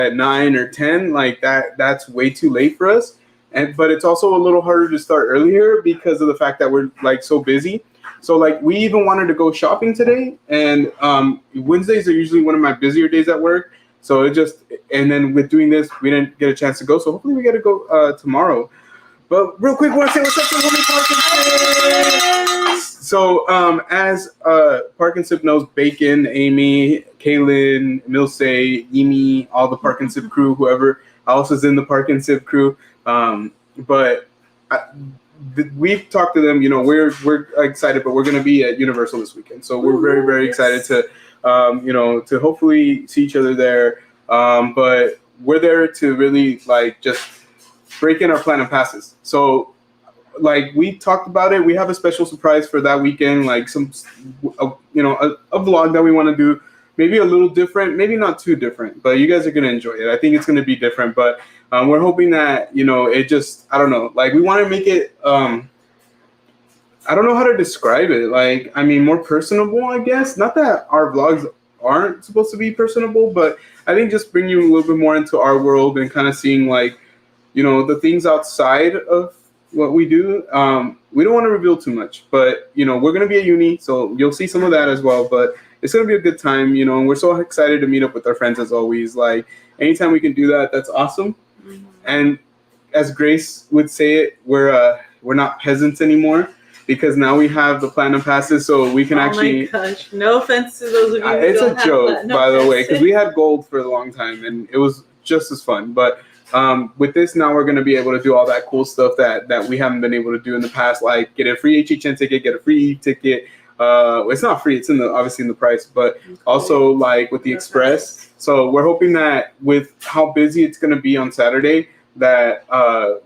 at 9 or 10, like that's way too late for us. But it's also a little harder to start earlier because of the fact that we're like so busy. So like we even wanted to go shopping today, and Wednesdays are usually one of my busier days at work. So and then with doing this, we didn't get a chance to go. So hopefully we get to go tomorrow. But real quick, I want to say what's up to homie Parkinson. So as Parkinson knows, Bacon, Amy, Kaylin, Milsey, Amy, all the Parkinson crew, whoever else is in the Parkinson crew. But we've talked to them. You know, we're excited, but we're going to be at Universal this weekend, so we're very, very excited to to hopefully see each other there. But we're there to really like just break in our platinum passes. So like we talked about it, we have a special surprise for that weekend, like some a vlog that we want to do. Maybe a little different, maybe not too different, but you guys are going to enjoy it. I think it's going to be different, but we're hoping that, it just, I don't know, like we want to make it, I don't know how to describe it. Like, I mean, more personable, I guess. Not that our vlogs aren't supposed to be personable, but I think just bring you a little bit more into our world and kind of seeing like, the things outside of what we do. We don't want to reveal too much, but, we're going to be at uni, so you'll see some of that as well, but it's going to be a good time, and we're so excited to meet up with our friends as always. Like, anytime we can do that, that's awesome. Mm-hmm. And as Grace would say it, we're not peasants anymore because now we have the platinum passes, so we can actually. Oh my gosh! No offense to those of you who it's don't a joke, by the way, because we had gold for a long time and it was just as fun. But with this, now we're going to be able to do all that cool stuff that we haven't been able to do in the past, like get a free HHN ticket, get a free ticket. It's not free; it's obviously in the price, but also like with the Express. So we're hoping that with how busy it's going to be on Saturday, that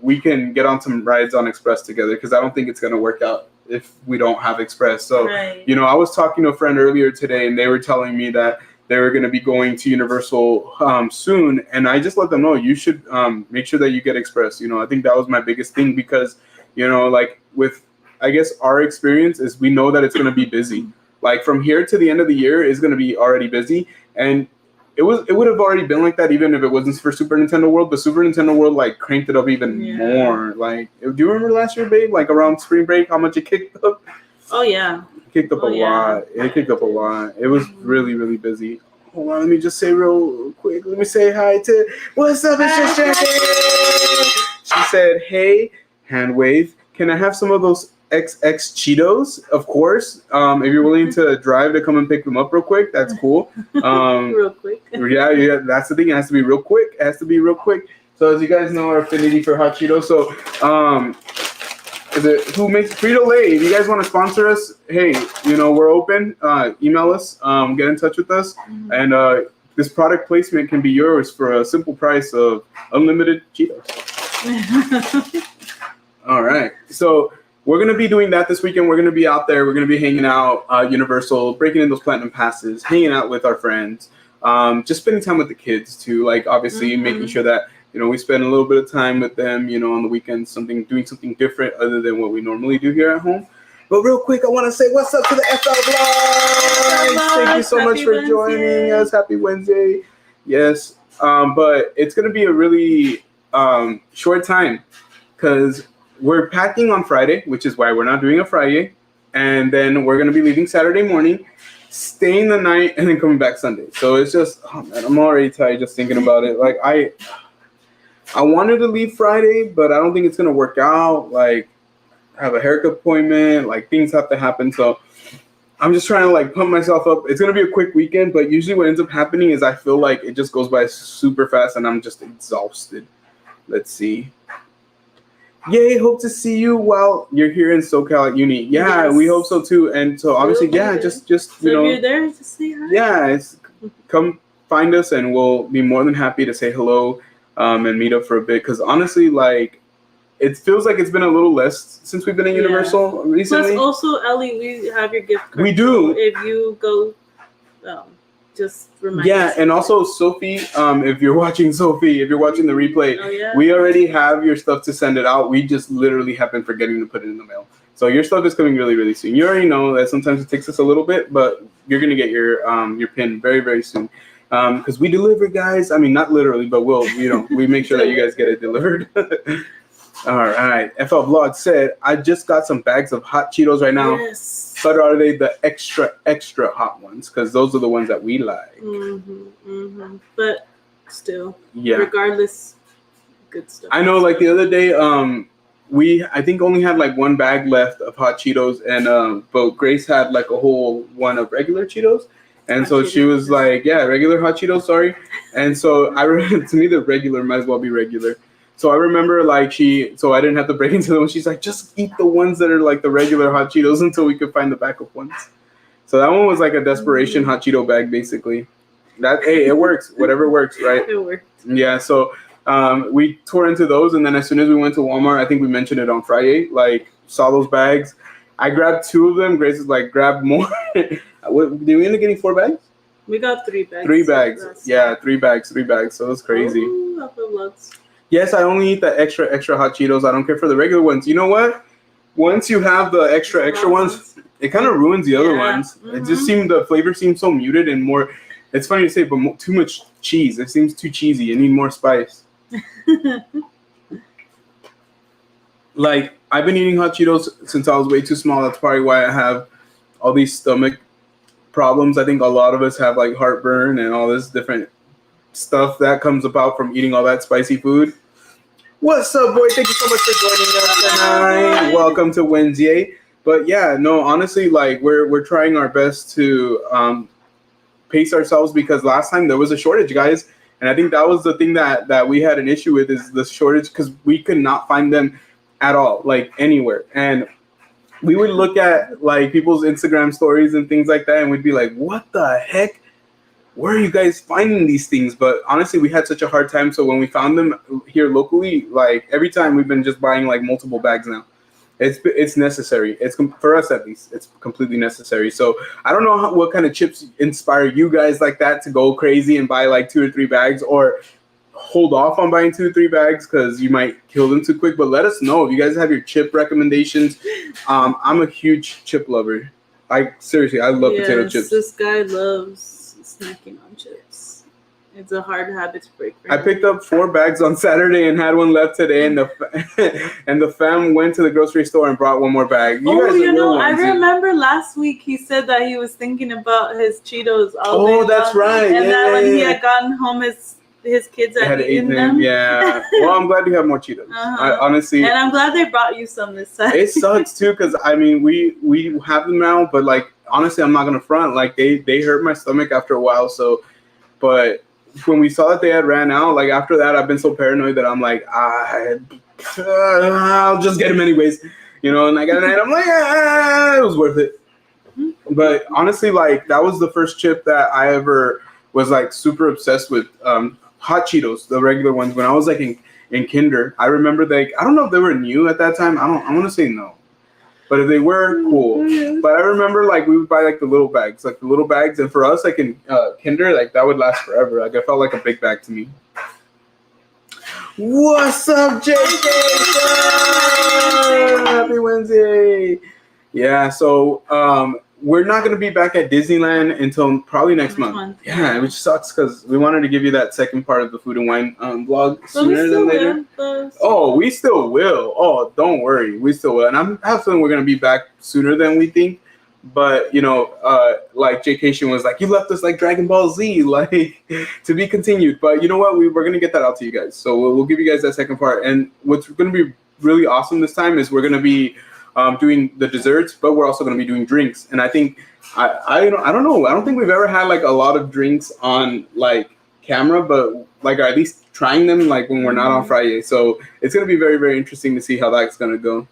we can get on some rides on Express together. Because I don't think it's going to work out if we don't have Express. So right. I was talking to a friend earlier today, and they were telling me that they were going to be going to Universal soon, and I just let them know you should make sure that you get Express. I think that was my biggest thing because like with. I guess our experience is we know that it's going to be busy. Like from here to the end of the year is going to be already busy, and it would have already been like that even if it wasn't for Super Nintendo World. But Super Nintendo World like cranked it up even more. Like, do you remember last year, babe? Like around spring break, how much it kicked up? Oh yeah, it kicked up a lot. It kicked up a lot. It was really, really busy. Hold on, let me just say real quick. Let me say hi to what's up, it's just Jackie. She said, "Hey, hand wave. Can I have some of those XX Cheetos?" Of course. If you're willing to drive to come and pick them up real quick, that's cool. Real quick. Yeah, that's the thing. It has to be real quick. So as you guys know, our affinity for hot Cheetos. So who makes Frito-Lay? If you guys want to sponsor us, hey, we're open. Email us, get in touch with us, and this product placement can be yours for a simple price of unlimited Cheetos. All right. So we're going to be doing that this weekend. We're going to be out there. We're going to be hanging out Universal, breaking in those platinum passes, hanging out with our friends, just spending time with the kids too. Like obviously making sure that, we spend a little bit of time with them, on the weekends, doing something different other than what we normally do here at home. But real quick, I want to say what's up to the FL Vlogs. Thank you so much for joining us. Happy Wednesday. Yes. But it's going to be a really short time because we're packing on Friday, which is why we're not doing a Friday. And then we're going to be leaving Saturday morning, staying the night, and then coming back Sunday. So it's just, oh man, I'm already tired just thinking about it. Like I wanted to leave Friday, but I don't think it's going to work out. Like I have a haircut appointment, like things have to happen. So I'm just trying to like pump myself up. It's going to be a quick weekend, but usually what ends up happening is I feel like it just goes by super fast and I'm just exhausted. Let's see. Yay, hope to see you while you're here in SoCal at uni. Yeah, yes. We hope so too. And so obviously, just so if you're there, just say hi. Yeah, come find us and we'll be more than happy to say hello and meet up for a bit. Because honestly, like, it feels like it's been a little less since we've been at Universal recently. Plus also, Ellie, we have your gift card. We do. So if you go, just remind us. And also Sophie, if you're watching the replay, we already have your stuff to send it out. We just literally have been forgetting to put it in the mail. So your stuff is coming really, really soon. You already know that sometimes it takes us a little bit, but you're gonna get your pin very, very soon. because we deliver, guys. I mean, not literally, but we make sure that you guys get it delivered. All right. FL Vlog said, I just got some bags of hot Cheetos right now. Yes. But are they the extra hot ones? Because those are the ones that we like. But still, yeah. Regardless, good stuff. I know, like the other day, I think only had like one bag left of hot Cheetos, and but Grace had like a whole one of regular Cheetos, and hot so Cheetos. She was like, yeah, regular hot Cheetos, sorry. And so to me, the regular might as well be regular. So I remember like so I didn't have to break into them. She's like, just eat the ones that are like the regular hot Cheetos until we could find the backup ones. So that one was like a desperation hot Cheeto bag, basically. Hey, it works. Whatever works, right? It worked. Yeah. So we tore into those, and then as soon as we went to Walmart, I think we mentioned it on Friday, like saw those bags. I grabbed 2 of them. Grace is like, grab more. Did we end up getting 4 bags? We got 3 bags. 3 bags. Yeah, 3 bags. 3 bags. So it was crazy. Ooh, yes, I only eat the extra hot Cheetos. I don't care for the regular ones. You know what? Once you have the extra ones, it kind of ruins the other ones. It just the flavor seems so muted and more. It's funny to say, but too much cheese. It seems too cheesy. You need more spice. Like, I've been eating hot Cheetos since I was way too small. That's probably why I have all these stomach problems. I think a lot of us have like heartburn and all this different stuff that comes about from eating all that spicy food. What's up, boy? Thank you so much for joining us tonight. Welcome to WednseYay. But yeah, no, honestly, like we're trying our best to pace ourselves, because last time there was a shortage, guys, and I think that was the thing that we had an issue with, is the shortage, because we could not find them at all, like anywhere. And we would look at like people's Instagram stories and things like that, and we'd be like, what the heck? Where are you guys finding these things? But honestly, we had such a hard time. So when we found them here locally, like every time we've been just buying like multiple bags now. It's necessary. It's for us, at least. It's completely necessary. So I don't know what kind of chips inspire you guys like that to go crazy and buy like 2 or 3 bags, or hold off on buying 2 or 3 bags because you might kill them too quick. But let us know if you guys have your chip recommendations. I'm a huge chip lover. Seriously, I love potato chips. This guy loves snacking on chips. It's a hard habit to break. I picked up 4 bags on Saturday and had one left today, and the fam went to the grocery store and brought 1 more bag. I remember last week he said that he was thinking about his Cheetos all day long. That's right. And that when he had gotten home, his kids had eaten them. Yeah. Well, I'm glad you have more Cheetos. Honestly. And I'm glad they brought you some this time. It sucks too, because I mean we have them now, but like honestly, I'm not gonna front. Like they hurt my stomach after a while. So, but when we saw that they had ran out, like after that, I've been so paranoid that I'm like, I'll just get them anyways, And I got an item. I'm like, it was worth it. But honestly, like that was the first chip that I ever was like super obsessed with. Hot Cheetos, the regular ones. When I was like in kinder, I remember I don't know if they were new at that time. I want to say no, but if they were, cool. But I remember like we would buy like the little bags, and for us like in kinder, like that would last forever. Like I felt like a big bag to me. What's up, JK? Happy Wednesday. Yeah, so we're not going to be back at Disneyland until probably next month. Yeah, which sucks because we wanted to give you that second part of the food and wine vlog sooner than later. We still will. Oh, don't worry. We still will. And I have a feeling we're going to be back sooner than we think. But, like JK was like, you left us like Dragon Ball Z, like to be continued. But you know what? We're going to get that out to you guys. So we'll give you guys that second part. And what's going to be really awesome this time is we're going to be doing the desserts, but we're also going to be doing drinks. And I think I don't know. I don't think we've ever had like a lot of drinks on like camera, but like at least trying them like when we're not on Friday. So it's going to be very, very interesting to see how that's going to go.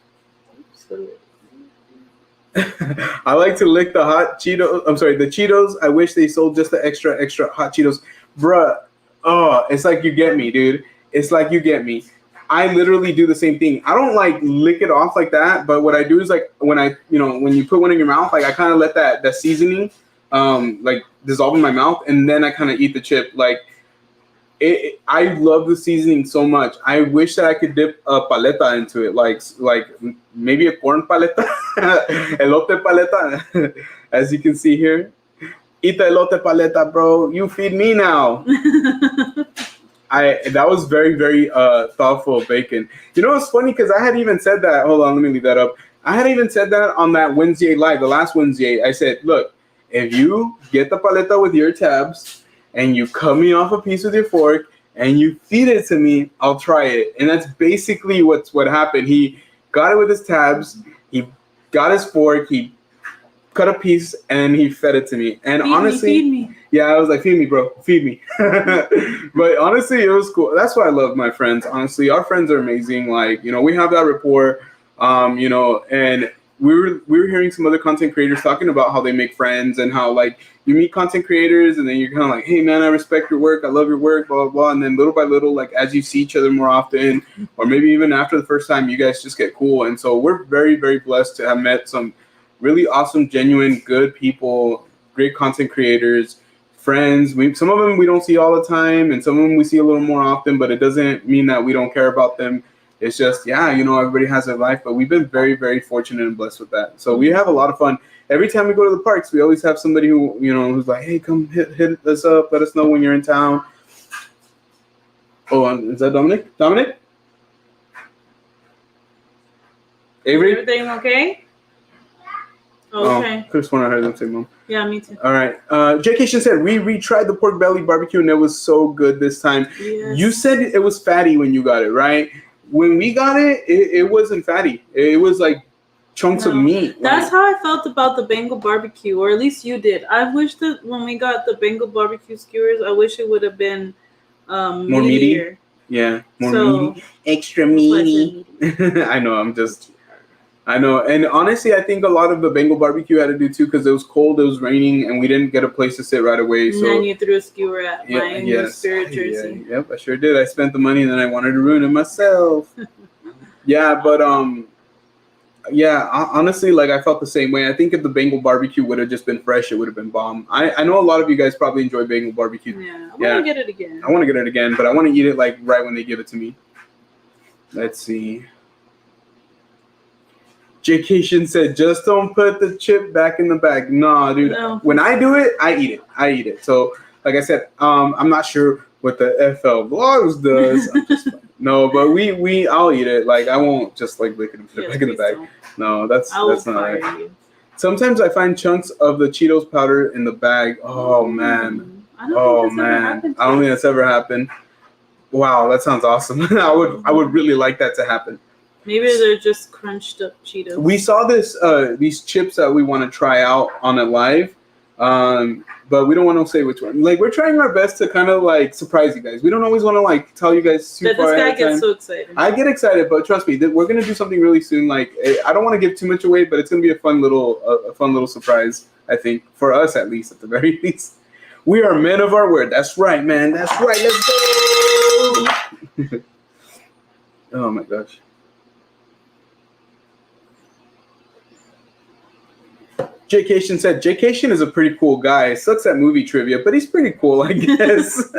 I like to lick the hot Cheetos. I'm sorry, the Cheetos. I wish they sold just the extra hot Cheetos, bruh. Oh, it's like you get me, dude. It's like you get me. I literally do the same thing. I don't like lick it off like that, but what I do is like when you put one in your mouth, like I kind of let that seasoning like dissolve in my mouth, and then I kind of eat the chip. Like I love the seasoning so much. I wish that I could dip a paleta into it, like maybe a corn paleta, elote paleta, as you can see here. Ita elote paleta, bro. You feed me now. That was very, very thoughtful of Bacon. You know, it's funny because I had even said that. Hold on, let me leave that up. I had even said that on that WednseYay live, the last WednseYay. I said, look, if you get the paleta with your tabs and you cut me off a piece with your fork and you feed it to me, I'll try it. And that's basically what happened. He got it with his tabs. He got his fork. He cut a piece and he fed it to me. And honestly, feed me. Yeah, I was like, feed me, bro, feed me. But honestly, it was cool. That's why I love my friends. Honestly, our friends are amazing. Like, you know, we have that rapport. You know, and we were hearing some other content creators talking about how they make friends and how like you meet content creators and then you're kind of like, hey man, I respect your work, I love your work, blah blah blah. And then little by little, like as you see each other more often, or maybe even after the first time, you guys just get cool. And so we're very, very blessed to have met some really awesome, genuine, good people, great content creators, friends. Some of them we don't see all the time, and some of them we see a little more often, but it doesn't mean that we don't care about them. It's just, yeah, you know, everybody has their life, but we've been very, very fortunate and blessed with that. So we have a lot of fun. Every time we go to the parks, we always have somebody who, you know, who's like, hey, come hit us up. Let us know when you're in town. Oh, is that Dominic? Dominic? Avery? Everything okay? Okay. Oh, could have sworn I heard them say mom. Yeah, me too. All right. J.K. said, we retried the pork belly barbecue and it was so good this time. Yes. You said it was fatty when you got it, right? When we got it, it wasn't fatty. It was like chunks of meat. That's how I felt about the Bengal barbecue, or at least you did. I wish that when we got the Bengal barbecue skewers, I wish it would have been more meatier. meaty. Yeah, more meaty. Extra meaty. I know. And honestly, I think a lot of the Bengal barbecue had to do too because it was cold, it was raining, and we didn't get a place to sit right away. And then you threw a skewer at my new spirit jersey. Yep, I sure did. I spent the money and then I wanted to ruin it myself. Yeah, but honestly, like I felt the same way. I think if the Bengal barbecue would have just been fresh, it would have been bomb. I know a lot of you guys probably enjoy Bengal barbecue. Yeah, I want to get it again. I want to get it again, but I want to eat it like right when they give it to me. Let's see. J.K. said, just don't put the chip back in the bag. Nah, dude. No. When I do it, I eat it. So, like I said, I'm not sure what the FL Vlogs does. No, but I'll eat it. Like, I won't just like lick it and put it back in the bag. Don't. No, that's not right. You. Sometimes I find chunks of the Cheetos powder in the bag. Oh, man. I don't think that's ever happened. Wow, that sounds awesome. I would really like that to happen. Maybe they're just crunched up Cheetos. We saw these chips that we want to try out on a live, but we don't want to say which one. Like, we're trying our best to kind of like surprise you guys. We don't always want to like tell you guys super far ahead of time. This guy gets so excited. I get excited, but trust me, we're gonna do something really soon. Like, I don't want to give too much away, but it's gonna be a fun little surprise. I think for us, at least, at the very least. We are men of our word. That's right, man. That's right. Let's go. Oh my gosh. J.K. said, J.K. is a pretty cool guy. Sucks at movie trivia, but he's pretty cool, I guess.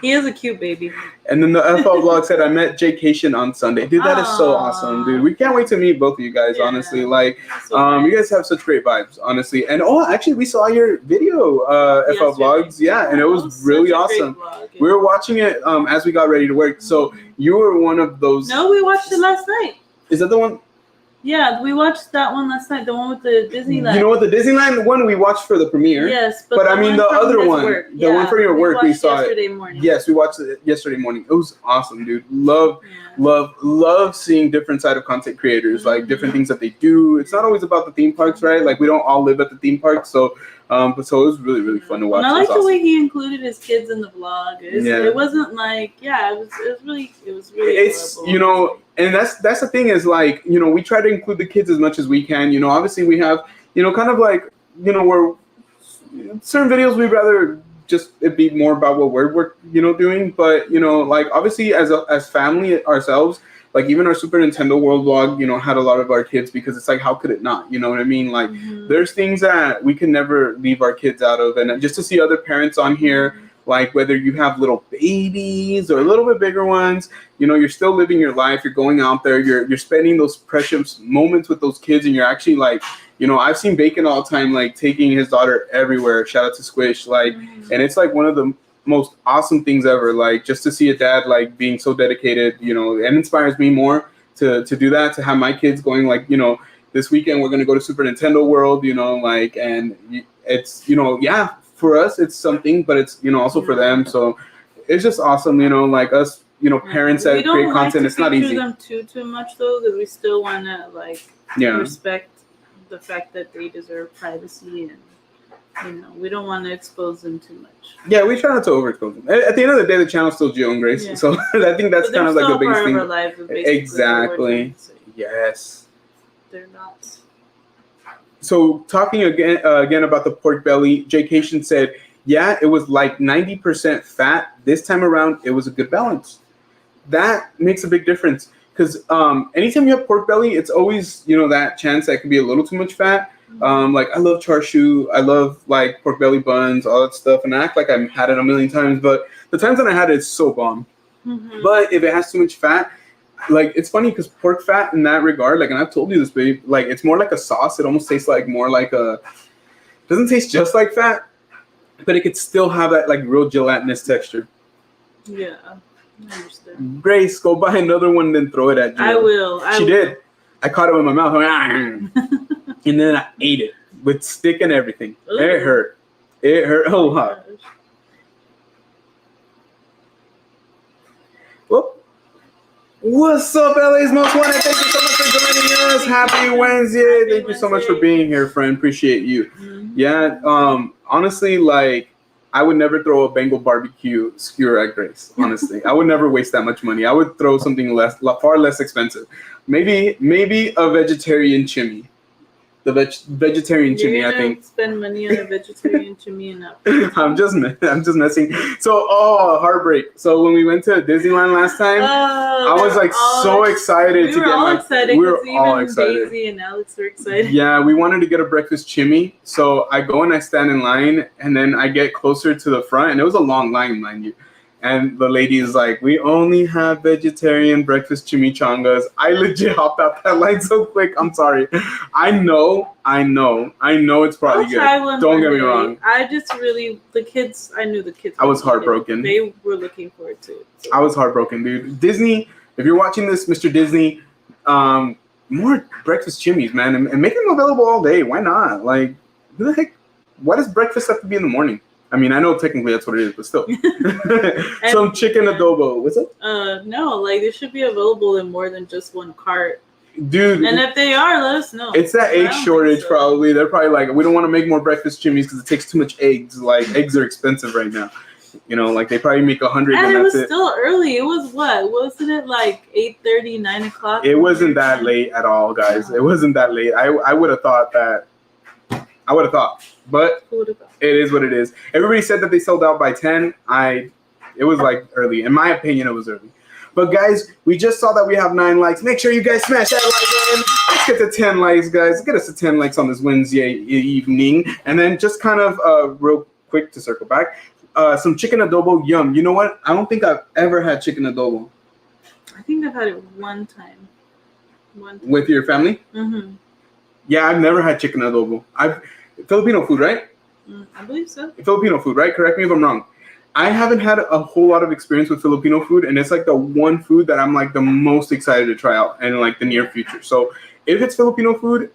He is a cute baby. And then the FL Vlog said, I met J.K. on Sunday. Dude, that is so awesome, dude. We can't wait to meet both of you guys, honestly. Like, you guys have such great vibes, honestly. And, actually, we saw your video, FL Vlogs. Yeah, and it was really awesome. We were watching it as we got ready to work. So you were one of those. No, we watched it last night. Is that the one? Yeah, we watched that one last night, the one with the Disneyland. You know what, the Disneyland one we watched for the premiere. Yes, but I mean the other one, the one for your work, we saw yesterday morning. Yes, we watched it yesterday morning. It was awesome, dude. Love seeing different side of content creators, like different things that they do. It's not always about the theme parks, right? Like we don't all live at the theme park, so it was really, really fun to watch. And I like the way he included his kids in the vlog. It wasn't like, it was really it's adorable. You know, and that's the thing is like, you know, we try to include the kids as much as we can. You know, obviously we have, you know, kind of like, you know, where certain videos we'd rather just it be more about what we're you know doing, but you know, like obviously as family ourselves, like even our Super Nintendo World vlog, you know, had a lot of our kids because it's like, how could it not? You know what I mean? Like there's things that we can never leave our kids out of, and just to see other parents on here, Like whether you have little babies or a little bit bigger ones, you know, you're still living your life. You're going out there. You're spending those precious moments with those kids, and you're actually like, you know, I've seen Bacon all the time, like taking his daughter everywhere. Shout out to Squish, like, and it's like one of the most awesome things ever. Like just to see a dad like being so dedicated, you know, it inspires me more to do that. To have my kids going like, you know, this weekend we're gonna go to Super Nintendo World, you know, like, and it's, you know, yeah, for us it's something, but it's, you know, also for them. So it's just awesome, you know, like us, you know, parents that create content. It's not easy. We don't like to feature them too much though, because we still want to like respect the fact that they deserve privacy, and you know, we don't want to expose them too much. Yeah, we try not to overexpose them. At the end of the day, the channel's still Gio and Grace, so I think that's kind of like the biggest thing. Of our lives, exactly. Yes. They're not. So talking again about the pork belly, J-Cation said, yeah, it was like 90% fat. This time around, it was a good balance. That makes a big difference, because anytime you have pork belly, it's always, you know, that chance that it could be a little too much fat. Like I love char siu, I love like pork belly buns, all that stuff, and I act like I've had it a million times, but the times that I had it, it's so bomb. But if it has too much fat, like it's funny because pork fat in that regard, like, and I've told you this, babe, like it's more like a sauce. It almost tastes like more like doesn't taste just like fat, but it could still have that like real gelatinous texture. Yeah, I understand. Grace, go buy another one, then throw it at Jill. I will. She did. I caught it with my mouth. And then I ate it with stick and everything. Ooh. It hurt. It hurt a lot. Whoop. What's up, LA's Most Wanted? Thank you so much for joining us. Happy Wednesday. Thank you so much for being here, friend. Appreciate you. Yeah, honestly, like, I would never throw a Bengal barbecue skewer at Grace, honestly. I would never waste that much money. I would throw something far less expensive. Maybe a vegetarian chimney. The vegetarian chimney, I think. Spend money on a vegetarian chimney and not. I'm just messing. So, heartbreak. So when we went to Disneyland last time, I was like so excited to get my. We were all excited. Daisy and Alex were excited. Yeah, we wanted to get a breakfast chimney. So I go and I stand in line, and then I get closer to the front, and it was a long line, mind you. And the lady is like, we only have vegetarian breakfast chimichangas. I legit hopped out that line so quick. I'm sorry. I know it's probably good. Don't get me wrong. I just really, I knew the kids. I was heartbroken. They were looking forward to it. So. I was heartbroken, dude. Disney, if you're watching this, Mr. Disney, more breakfast chimneys, man. And make them available all day. Why not? Like, who the heck? Why does breakfast have to be in the morning? I mean, I know technically that's what it is, but still. Some chicken adobo. What's it? No, like they should be available in more than just one cart. Dude. And if they are, let us know. It's that egg shortage, probably. They're probably like, we don't want to make more breakfast chimneys because it takes too much eggs. Like, eggs are expensive right now. You know, like they probably make 100 and it was still early. It was what? Wasn't it like 8:30, 9 o'clock? It wasn't that late at all, guys. It wasn't that late. I would have thought that. But it is what it is. Everybody said that they sold out by 10. It was like early. In my opinion, it was early. But guys, we just saw that we have 9 likes. Make sure you guys smash that like button. Let's get to 10 likes, guys. Get us to 10 likes on this Wednesday evening. And then just kind of real quick to circle back, some chicken adobo, yum. You know what? I don't think I've ever had chicken adobo. I think I've had it one time. With your family? Mm-hmm. Yeah, I've never had chicken adobo. Filipino food, right? I believe so. Filipino food, right? Correct me if I'm wrong. I haven't had a whole lot of experience with Filipino food, and it's like the one food that I'm like the most excited to try out in like the near future. So if it's Filipino food,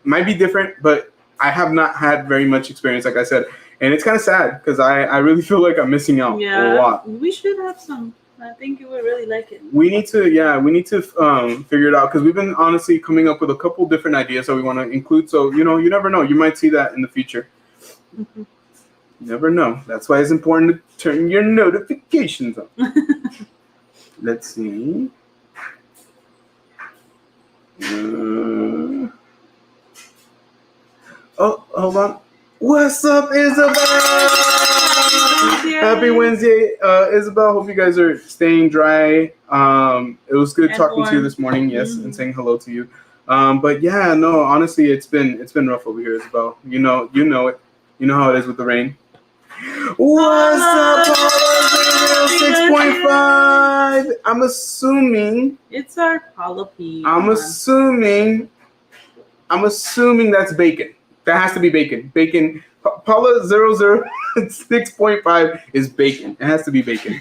might be different, but I have not had very much experience, like I said. And it's kind of sad because I really feel like I'm missing out a lot. We should have some. I think you would really like it. We need to figure it out because we've been honestly coming up with a couple different ideas that we want to include. So, you know, you never know. You might see that in the future. Mm-hmm. You never know. That's why it's important to turn your notifications on. Let's see. Hold on. What's up, Isabel? Happy Wednesday, Isabel. Hope you guys are staying dry. It was good talking to you this morning, yes, and saying hello to you. But yeah, no, honestly, it's been rough over here, Isabel. You know it. You know how it is with the rain. What's up, Paula? 6.5. I'm assuming. It's our Paula-P. I'm assuming that's bacon. That has to be bacon. Bacon. Paula 006.5 is bacon. It has to be bacon.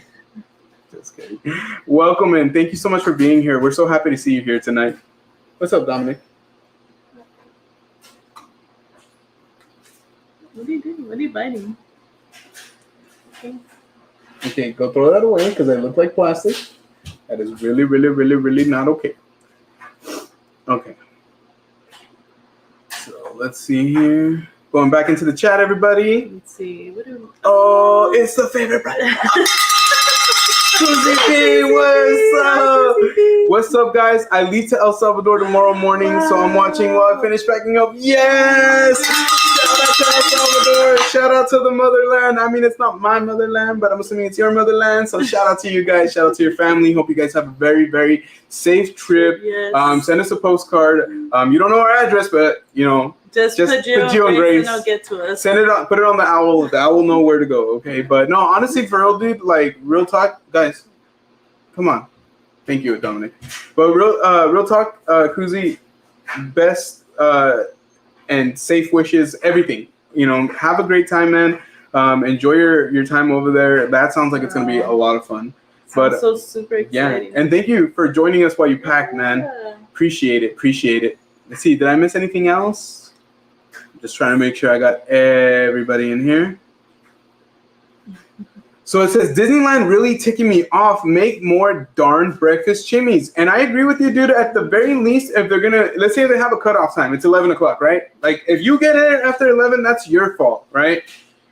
Just kidding. Welcome and thank you so much for being here. We're so happy to see you here tonight. What's up, Dominic? What are you doing? What are you biting? Okay, go throw that away because they look like plastic. That is really, really, really, really not okay. Okay. So let's see here. Going back into the chat, everybody. Let's see. Oh, it's the favorite brother. Susie P, what's up? What's up, guys? I leave to El Salvador tomorrow morning, so I'm watching while I finish packing up. Yes! Shout out to El Salvador. Shout out to the motherland. I mean, it's not my motherland, but I'm assuming it's your motherland. So shout out to you guys. Shout out to your family. Hope you guys have a very, very safe trip. Yes. Send us a postcard. You don't know our address, but, you know, Just put Gio and Grace and it'll get to us. Send it on, put it on the owl. The owl will know where to go, okay? But no, honestly, for real, dude, like, real talk, guys, come on. Thank you, Dominic. But real talk, Kuzi, best and safe wishes, everything. You know, have a great time, man. Enjoy your time over there. That sounds like it's going to be a lot of fun. But so super exciting. Yeah, and thank you for joining us while you pack, man. Appreciate it. Let's see, did I miss anything else? Just trying to make sure I got everybody in here. So it says, Disneyland really ticking me off. Make more darn breakfast chimneys. And I agree with you, dude. At the very least, if they're going to, let's say they have a cutoff time. It's 11 o'clock, right? Like, if you get in after 11, that's your fault, right?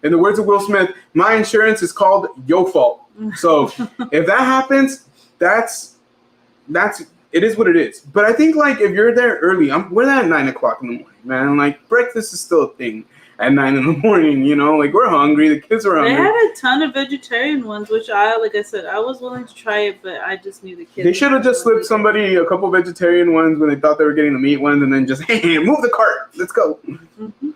In the words of Will Smith, my insurance is called yo fault. So if that happens, it is what it is. But I think, like, if you're there early, we're there at 9 o'clock in the morning, man. Like, breakfast is still a thing at 9 in the morning, you know? Like, we're hungry. The kids are hungry. They had a ton of vegetarian ones, which like I said, I was willing to try it, but I just knew the kids. They should have just slipped somebody a couple vegetarian ones when they thought they were getting the meat ones and then just, hey, move the cart. Let's go. Mm-hmm.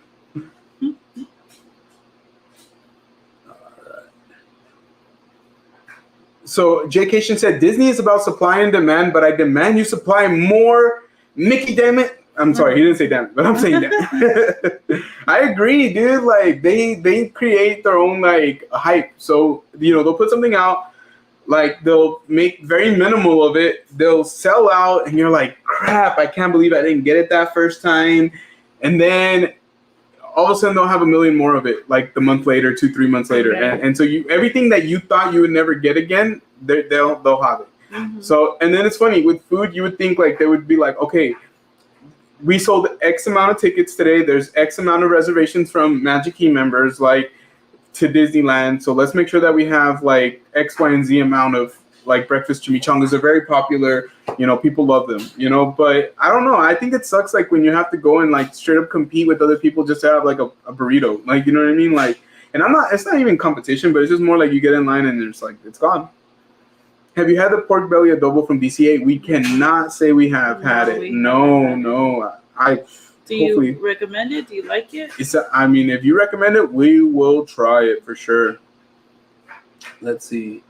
So J-Cation said, Disney is about supply and demand, but I demand you supply more. Mickey, damn it. I'm sorry, he didn't say damn it, but I'm saying that. I agree, dude. Like, they create their own, like, hype. So, you know, they'll put something out, like, they'll make very minimal of it. They'll sell out, and you're like, crap, I can't believe I didn't get it that first time. And then all of a sudden they'll have a million more of it, like the month later, 2-3 months later. Okay. And so everything that you thought you would never get again, they'll have it. Mm-hmm. So, and then it's funny with food, you would think like they would be like, okay, we sold X amount of tickets today. There's X amount of reservations from Magic Key members, like, to Disneyland. So let's make sure that we have like X, Y, and Z amount of like breakfast chimichangas. They're very popular. You know, people love them, you know, but I don't know. I think it sucks like when you have to go and like straight up compete with other people just to have like a burrito. Like, you know what I mean? Like, and it's not even competition, but it's just more like you get in line and it's like, it's gone. Have you had the pork belly adobo from DCA? We cannot say we have had it. No. Do you recommend it? Do you like it? I mean, if you recommend it, we will try it for sure. Let's see.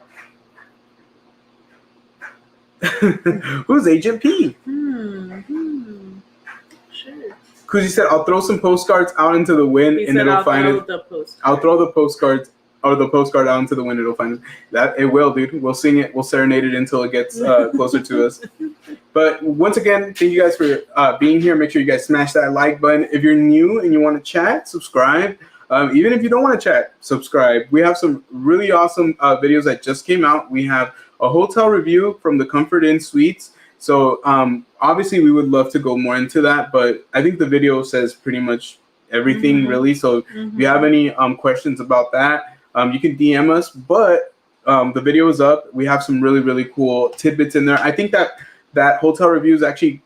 Who's Agent P? Sure. Kuzi said, I'll throw some postcards out into the wind and it'll find it. I'll throw the postcards or the postcard out into the wind. It'll find it. That it will, dude. We'll sing it. We'll serenade it until it gets closer to us. But once again, thank you guys for being here. Make sure you guys smash that like button. If you're new and you want to chat, subscribe. Even if you don't want to chat, subscribe. We have some really awesome videos that just came out. We have a hotel review from the Comfort Inn Suites. So obviously we would love to go more into that, but I think the video says pretty much everything really. So if you have any questions about that, you can DM us, but the video is up. We have some really, really cool tidbits in there. I think that hotel review is actually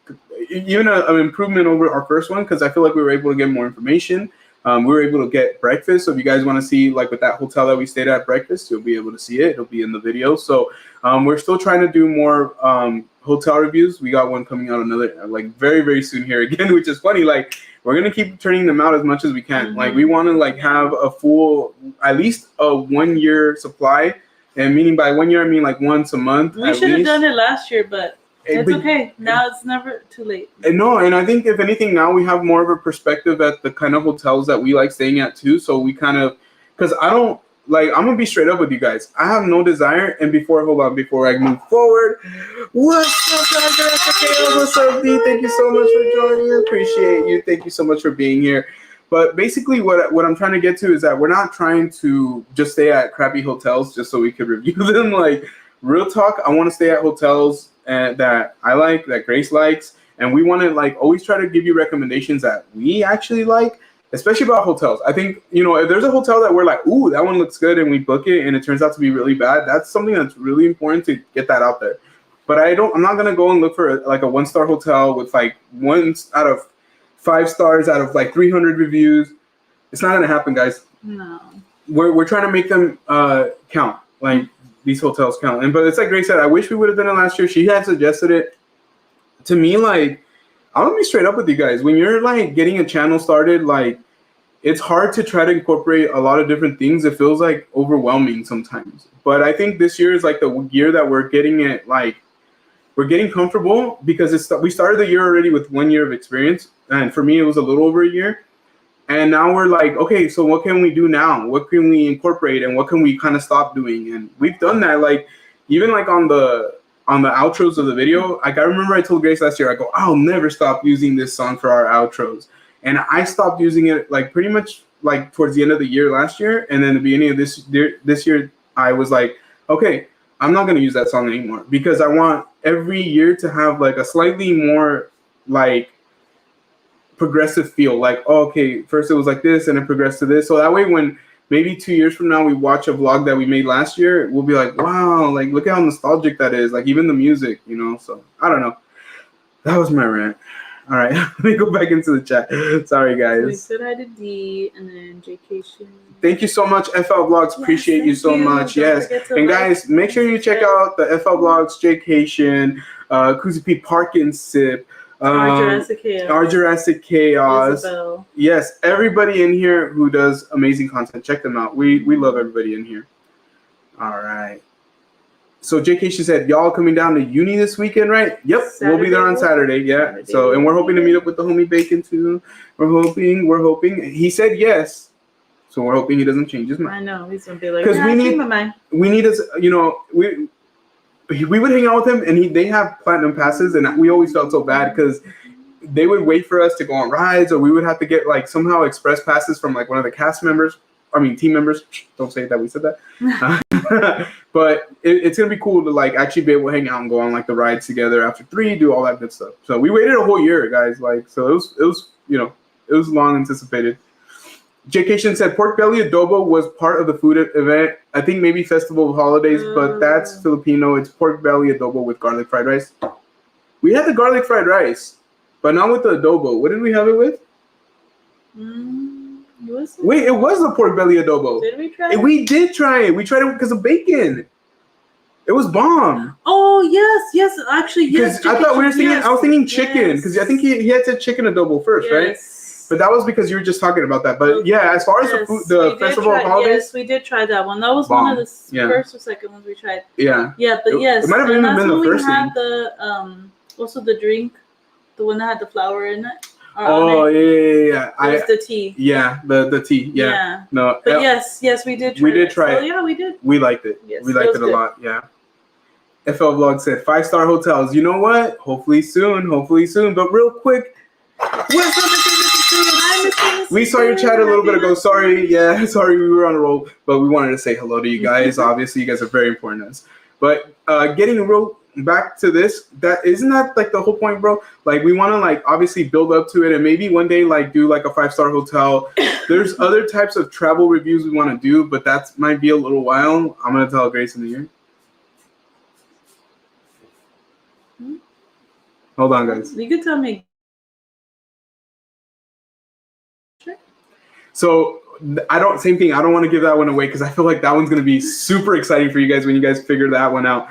even an improvement over our first one because I feel like we were able to get more information. We were able to get breakfast. So if you guys want to see, like with that hotel that we stayed at breakfast, you'll be able to see it. It'll be in the video. So we're still trying to do more hotel reviews. We got one coming out very, very soon here again, which is funny. Like we're gonna keep turning them out as much as we can. Like we want to like have a full, at least a 1 year supply, and meaning by 1 year I mean like once a month. We should have done it last year, but it's okay. Now it's never too late. No, and I think if anything, now we have more of a perspective at the kind of hotels that we like staying at too. So we kind of, because I don't like, I'm gonna be straight up with you guys. I have no desire. And before I move forward, what's up, guys? What's up, D? Thank you so much for joining. I appreciate you. Thank you so much for being here. But basically, what I'm trying to get to is that we're not trying to just stay at crappy hotels just so we could review them. Like real talk, I want to stay at hotels that I like, that Grace likes, and we want to like always try to give you recommendations that we actually like, especially about hotels. I think, you know, if there's a hotel that we're like, ooh, that one looks good, and we book it and it turns out to be really bad, that's something that's really important to get that out there. But I'm not gonna go and look for like a 1-star hotel with like 1 out of 5 stars out of like 300 reviews. It's not gonna happen, guys. No. We're trying to make them count. Like these hotels count. But it's like Grace said, I wish we would have done it last year. She had suggested it to me. Like, I'm gonna be straight up with you guys. When you're like getting a channel started, like it's hard to try to incorporate a lot of different things. It feels like overwhelming sometimes. But I think this year is like the year that we're getting it, like we're getting comfortable, because we started the year already with 1 year of experience. And for me, it was a little over a year. And now we're like, okay, so what can we do now? What can we incorporate, and what can we kind of stop doing? And we've done that. Like even like on the outros of the video, like I remember I told Grace last year, I go, I'll never stop using this song for our outros. And I stopped using it like pretty much like towards the end of the year last year. And then the beginning of this year, I was like, okay, I'm not going to use that song anymore, because I want every year to have like a slightly more like progressive feel. Like, oh, okay, first it was like this and it progressed to this. So that way when maybe 2 years from now we watch a vlog that we made last year, we'll be like, wow, like look at how nostalgic that is. Like even the music, you know. So I don't know. That was my rant. All right, let me go back into the chat. Sorry, guys. So we said I did D, and then Jcation. Thank you so much, FL Vlogs. Appreciate you so much. Yes, and guys, make sure you check out the FL Vlogs, Jcation, Kuzi P, Park and Sip, Our Jurassic Chaos. Isabel. Yes, everybody in here who does amazing content. Check them out. We love everybody in here. All right. So JK, she said, y'all coming down to uni this weekend, right? Yep, Saturday, we'll be there on Saturday. Yeah. Saturday. So, and we're hoping to meet up with the homie Bacon too. We're hoping. He said yes. So we're hoping he doesn't change his mind. I know he's gonna be like, because we need us. You know, we would hang out with him, and they have platinum passes, and we always felt so bad because they would wait for us to go on rides, or we would have to get like somehow express passes from like one of the cast members. I mean, team members. Don't say that we said that. But it's gonna be cool to like actually be able to hang out and go on like the rides together after 3, do all that good stuff. So we waited a whole year, guys. Like, so it was it was long anticipated. Jcation said pork belly adobo was part of the food event. I think maybe Festival of Holidays, but that's Filipino. It's pork belly adobo with garlic fried rice. We had the garlic fried rice, but not with the adobo. What did we have it with? Wait, it was the pork belly adobo. Did we try it? We did try it. We tried it because of bacon. It was bomb. Oh yes, actually yes. Because I thought we were thinking. Yes, I was thinking chicken because I think he had said chicken adobo first, right? But that was because you were just talking about that. But yeah, as far as the Festival of Holidays, yes, we did try that one. That was bomb. One of the first or second ones we tried. Yeah. Yeah, but yes, it might have even been the first one. We had also the drink, the one that had the flour in it. Oh yeah. It was the tea. Yeah, the tea. Yeah. No. But yes, we did try. We did try it. So, yeah, we did. We liked it. Yes, we liked it a lot. Yeah. FL Vlog said 5-star hotels. You know what? Hopefully soon. But real quick, what's up? We saw your chat a little bit ago. Sorry. Yeah, sorry we were on a roll, but we wanted to say hello to you guys. Obviously, you guys are very important to us. But getting back to this, isn't that like the whole point, bro? Like we want to like obviously build up to it, and maybe one day like do like a 5-star hotel. There's other types of travel reviews we want to do, but that might be a little while. I'm gonna tell Grace in the year. Hold on, guys. You can tell me. Sure. So same thing. I don't want to give that one away because I feel like that one's gonna be super exciting for you guys when you guys figure that one out.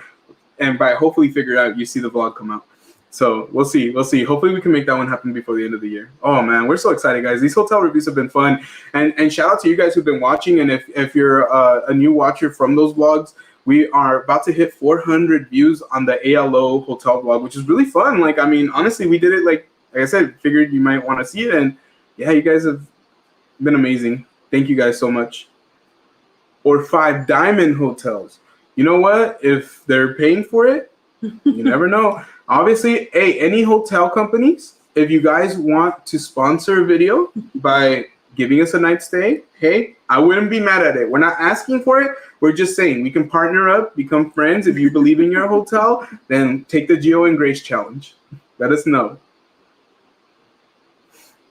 And by hopefully figure it out, you see the vlog come out. So we'll see. Hopefully we can make that one happen before the end of the year. Oh man, we're so excited, guys. These hotel reviews have been fun. And shout out to you guys who've been watching. And if you're a new watcher from those vlogs, we are about to hit 400 views on the ALO hotel vlog, which is really fun. Like, I mean, honestly, we did it like I said, figured you might want to see it. And yeah, you guys have been amazing. Thank you guys so much. Or 5 diamond hotels. You know what? If they're paying for it, you never know. Obviously, hey, any hotel companies, if you guys want to sponsor a video by giving us a night stay, hey, I wouldn't be mad at it. We're not asking for it. We're just saying we can partner up, become friends. If you believe in your hotel, then take the Gio and Grace challenge. Let us know.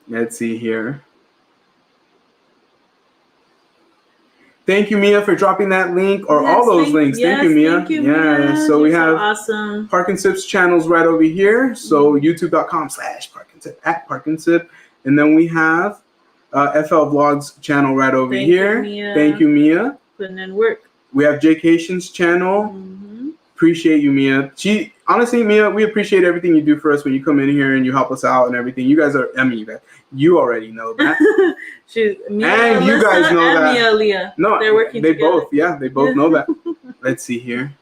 Let's see here. Thank you, Mia, for dropping that link or all those links. Thank you, Mia. Thank you, Mia. So we have awesome. Park and Sip's channels right over here. So youtube.com/parkandsip @parkandsip. And then we have FL Vlogs channel right over here. Thank you, Mia. Putting in work. We have Jaycation's channel. Appreciate you, Mia. Honestly, Mia, we appreciate everything you do for us when you come in here and you help us out and everything. You guys are, I mean, you already know that. Mia, and you guys know that. Mia, Leah. No, they're working together. They both know that. Let's see here.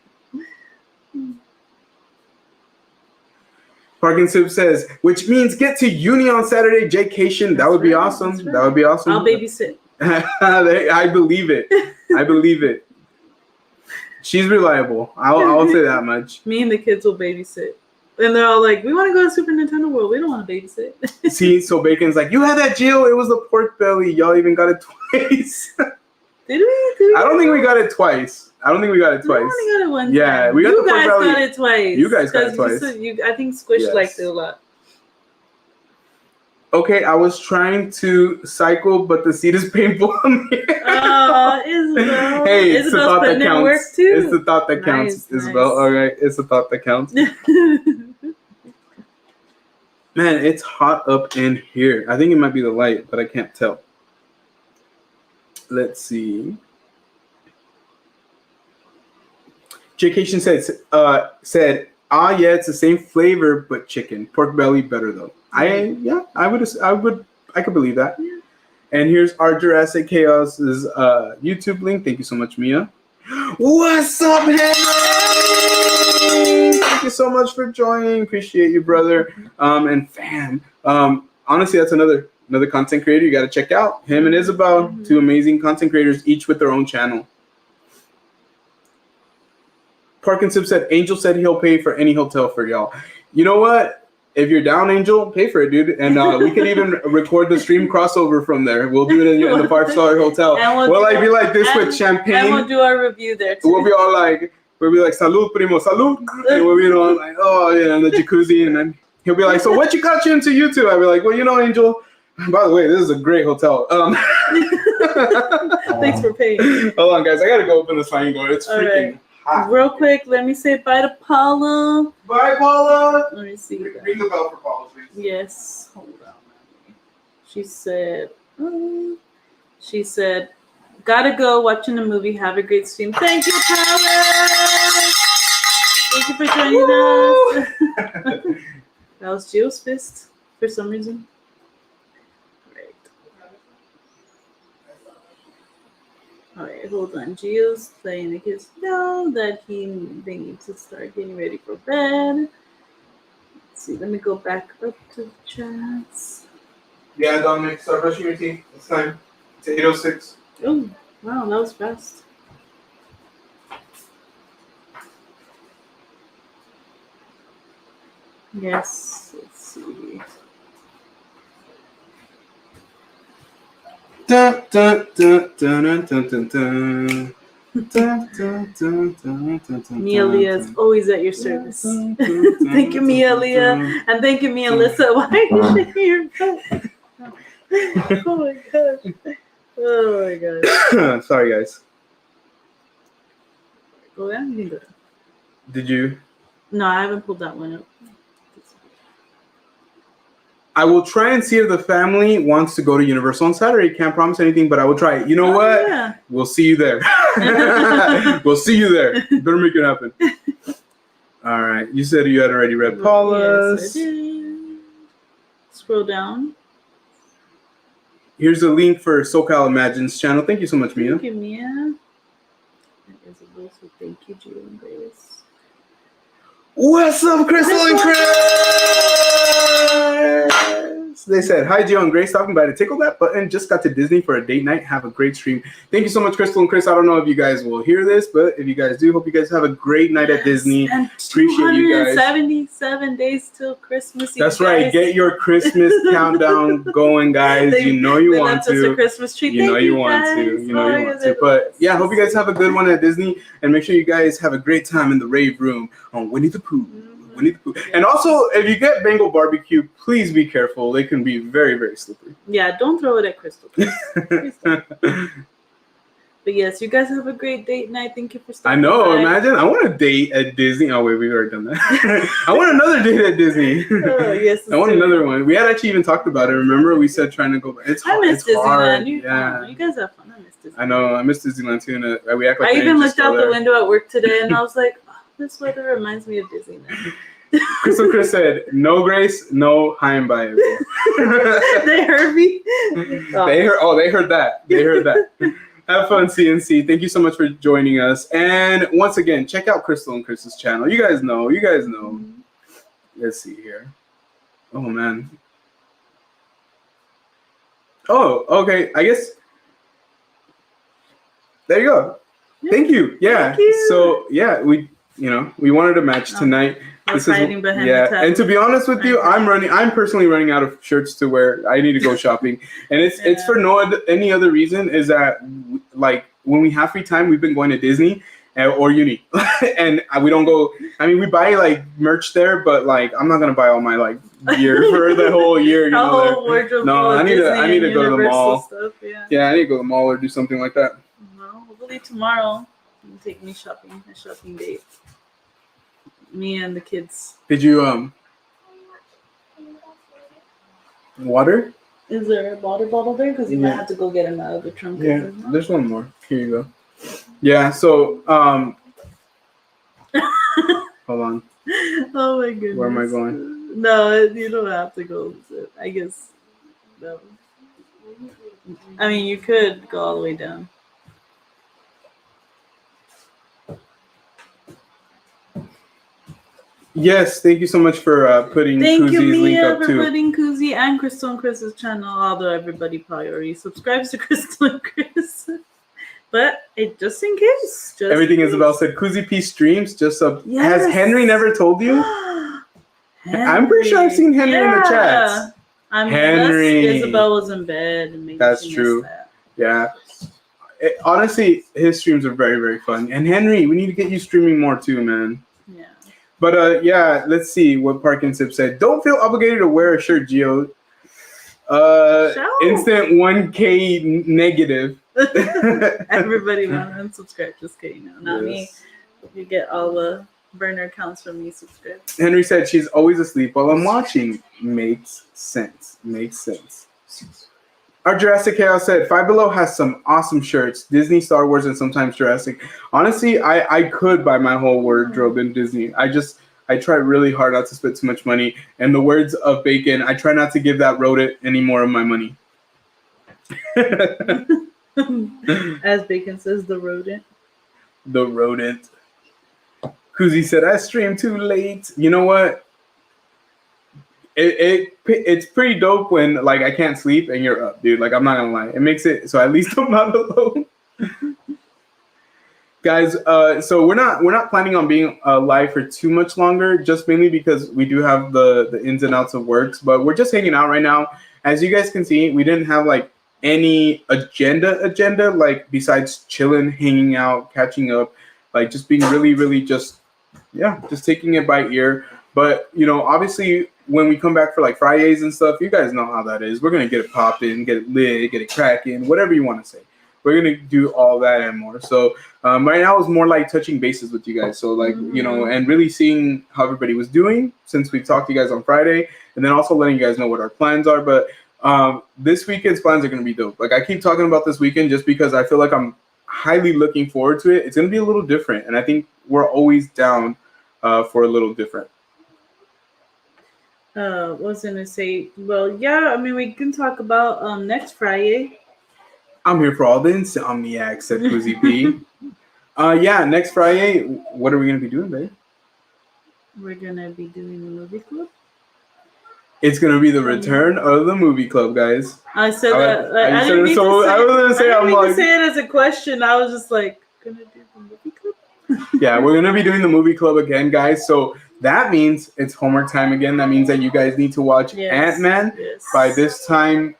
Park and Soup says, which means get to uni on Saturday, Jaycation. That would be awesome. Right. That would be awesome. I'll babysit. I believe it. I believe it. She's reliable. I'll say that much. Me and the kids will babysit. And they're all like, we want to go to Super Nintendo World. We don't want to babysit. See, so Bacon's like, you had that, Jill. It was the pork belly. Y'all even got it twice. Did we? I don't think we got it twice. We only got it once. Yeah, we got the pork belly. You guys got it twice. You guys got it twice. I think Squish liked it a lot. Okay, I was trying to cycle, but the seat is painful on me. Oh, Isabel. Hey, it's the thought that counts. Work too. It's the thought that counts, Isabel. All right, it's the thought that counts. Man, it's hot up in here. I think it might be the light, but I can't tell. Let's see. Jaycation said, yeah, it's the same flavor, but chicken. Pork belly better though. I could believe that. Yeah. And here's our Jurassic Chaos's YouTube link. Thank you so much, Mia. What's up, Henry? Thank you so much for joining. Appreciate you, brother. And fam. Honestly, that's another content creator you got to check out. Him and Isabel, 2 amazing content creators, each with their own channel. Park and Sip said, Angel said he'll pay for any hotel for y'all. You know what? If you're down, Angel, pay for it, dude. And we can even record the stream crossover from there. We'll do it in the 5-star hotel. We'll be like this with champagne. And we'll do our review there too. We'll be like, salud, primo, salud. And we'll be like, oh yeah, in the jacuzzi. And then he'll be like, so what got you into YouTube? I'll be like, well, Angel, by the way, this is a great hotel. Thanks for paying. Hold on, guys. I got to go open the sliding door. It's freaking hot. Real quick, let me say bye to Paula. Bye, Paula. Let me see. Ring the bell for Paula, please. Yes. Hold on. She said, gotta go watching a movie. Have a great stream. Thank you, Paula. Thank you for joining us. That was Gio's fist for some reason. Alright, hold on. Gio's playing the kids know that they need to start getting ready for bed. Let's see, let me go back up to the chats. Yeah, Dominic, start brushing your teeth. It's time. It's 8:06. Oh, wow, that was fast. Yes, let's see. Dun, dun, dun, dun, dun, dun, dun. Mia Leah is always at your service. Thank you, Mia Leah. And thank you, Mia Alyssa. Why are you shaking your butt? Oh my gosh. Oh my gosh. Sorry, guys. Go down. You can go down. Did you? No, I haven't pulled that one up. I will try and see if the family wants to go to Universal on Saturday. Can't promise anything, but I will try. You know what? Yeah. We'll see you there. We'll see you there. Better make it happen. All right. You said you had already read Paula's. Yes, I did. Scroll down. Here's a link for SoCal Imagines channel. Thank you so much, Mia. Thank you, Mia. And Isabel, so thank you, Jill and Grace. What's up, Crystal and Chris? They said, hi, Jill and Grace. Talking about it. Tickle that button. Just got to Disney for a date night. Have a great stream. Thank you so much, Crystal and Chris. I don't know if you guys will hear this, but if you guys do, hope you guys have a great night at Disney. And Appreciate you guys. 277 days till Christmas. That's right. Get your Christmas countdown going, guys. You know you want to. A Christmas tree. You know you want to. You know you want to. But yeah, hope you guys have a good one at Disney, and make sure you guys have a great time in the rave room on Winnie the Pooh. Winnie the Pooh. And also, if you get Bengal barbecue, please be careful. They can be very, very slippery. Yeah, don't throw it at Crystal. Please don't. But yes, you guys have a great date night. Thank you for stopping I know. by. Imagine. I want a date at Disney. Oh, wait, we've already done that. I want another date at Disney. Oh, yes. I want another one. We had actually even talked about it. Remember, we said trying to go back. It's hard. I miss Disneyland. Yeah. You guys have fun. I miss Disneyland. I know. I miss Disneyland too. And we act like I even looked out the window at work today and I was like, oh, this weather reminds me of Disneyland. Crystal Chris said, no Grace, no high and by. They heard me. They heard that. They heard that. Have fun, CNC. Thank you so much for joining us. And once again, check out Crystal and Chris's channel. You guys know. Let's see here. Oh, man. Oh, okay. I guess. There you go. Yeah. Thank you. Yeah. Thank you. So, yeah, we wanted a match tonight. And to be honest with you, I'm personally running out of shirts to wear. I need to go shopping, and it's for any other reason. Is that like when we have free time, we've been going to Disney or uni, and we don't go. I mean, we buy like merch there, but like I'm not gonna buy all my like gear for the whole year. Whole wardrobe. No, I need to go to the mall. Stuff, yeah, I need to go to the mall or do something like that. Well, hopefully tomorrow you can take me shopping. A shopping date. Me and the kids. Did you water? Is there a water bottle there? Because you might have to go get him out of the trunk. Yeah, there's one more. Here you go. Yeah. So hold on. Oh my goodness. Where am I going? No, you don't have to go. I guess no. I mean, you could go all the way down. Yes, thank you so much for putting Kuzi's link up too. Thank you, Mia, for putting Kuzi and Crystal and Chris's channel, although everybody probably already subscribes to Crystal and Chris. But just in case. Everything Isabel said, Kuzi P streams just up. Yes. Has Henry never told you? Henry. I'm pretty sure I've seen Henry in the chats. Henry. Isabel was in bed. And maybe that's true. Yeah. Honestly, his streams are very, very fun. And Henry, we need to get you streaming more too, man. Yeah. But yeah, let's see what Park and Sip said. Don't feel obligated to wear a shirt, Gio. Instant 1K negative. Everybody want to unsubscribe. Just kidding. No, not me. You get all the burner accounts from me subscribed. Henry said she's always asleep while I'm watching. Makes sense. Our Jurassic Chaos said, Five Below has some awesome shirts. Disney, Star Wars, and sometimes Jurassic. Honestly, I could buy my whole wardrobe in Disney. I try really hard not to spend too much money. And the words of Bacon, I try not to give that rodent any more of my money. As Bacon says, the rodent. The rodent. Kuzi said, I streamed too late. You know what? It's pretty dope when like I can't sleep and you're up, dude. Like I'm not gonna lie, it makes it so at least I'm not alone. Guys, so we're not planning on being live for too much longer, just mainly because we do have the ins and outs of works, but we're just hanging out right now. As you guys can see, we didn't have like any agenda like besides chilling, hanging out, catching up, like just being really just taking it by ear. But obviously when we come back for like Fridays and stuff, you guys know how that is. We're gonna get it popping, get it lit, get it cracking, whatever you want to say. We're gonna do all that and more. So right now is more like touching bases with you guys. So like and really seeing how everybody was doing since we talked to you guys on Friday, and then also letting you guys know what our plans are. But this weekend's plans are gonna be dope. Like I keep talking about this weekend just because I feel like I'm highly looking forward to it. It's gonna be a little different, and I think we're always down for a little different. Was gonna say, well, yeah, I mean, we can talk about next Friday. I'm here for all the insomniacs, said Pussy P. Yeah, next Friday, what are we gonna be doing, babe? We're gonna be doing the movie club. It's gonna be the return of the movie club, guys. I said that. I I didn't mean to say it as a question. I was just like, gonna do the movie club. Yeah, we're gonna be doing the movie club again, guys. So that means it's homework time again. That means that you guys need to watch Ant-Man by this time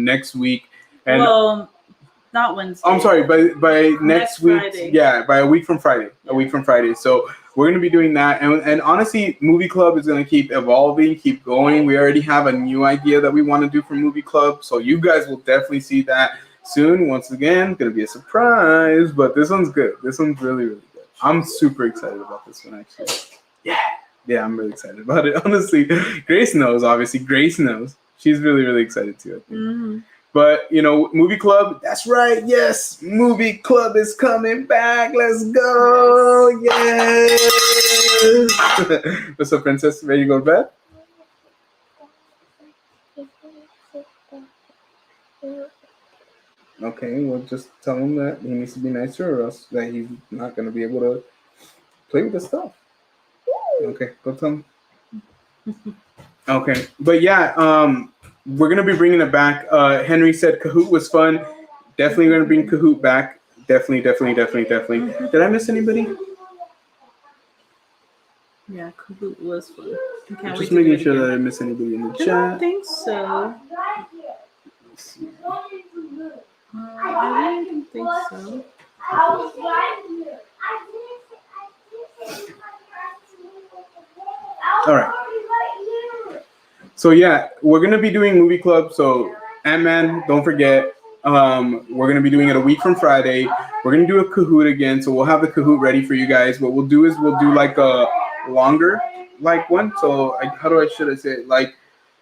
next week. And well, not Wednesday. I'm sorry, by next week. Friday. Yeah, by a week from Friday. Yeah. A week from Friday. So we're gonna be doing that, and honestly, movie club is gonna keep evolving, keep going. We already have a new idea that we want to do for movie club, so you guys will definitely see that soon. Once again, gonna be a surprise, but this one's good. This one's really, really good. I'm super excited about this one, actually. Yeah, I'm really excited about it. Honestly, Grace knows. Obviously, Grace knows. She's really, really excited too, I think. Mm-hmm. But, movie club, that's right. Yes, movie club is coming back. Let's go. Yes. What's up, princess? Ready to go to bed? Okay, well, just tell him that he needs to be nicer or else that he's not going to be able to play with the stuff. Okay, go tell him. Okay, but yeah, we're gonna be bringing it back. Henry said Kahoot was fun. Definitely gonna bring Kahoot back. Definitely. Did I miss anybody? Yeah, Kahoot was fun. Just making sure that I didn't miss anybody in the chat. I don't think so. I don't think so. All right. So yeah, we're gonna be doing movie club. So Ant-Man, don't forget. We're gonna be doing it a week from Friday. We're gonna do a Kahoot again, so we'll have the Kahoot ready for you guys. What we'll do is we'll do like a longer one. So should I say it? Like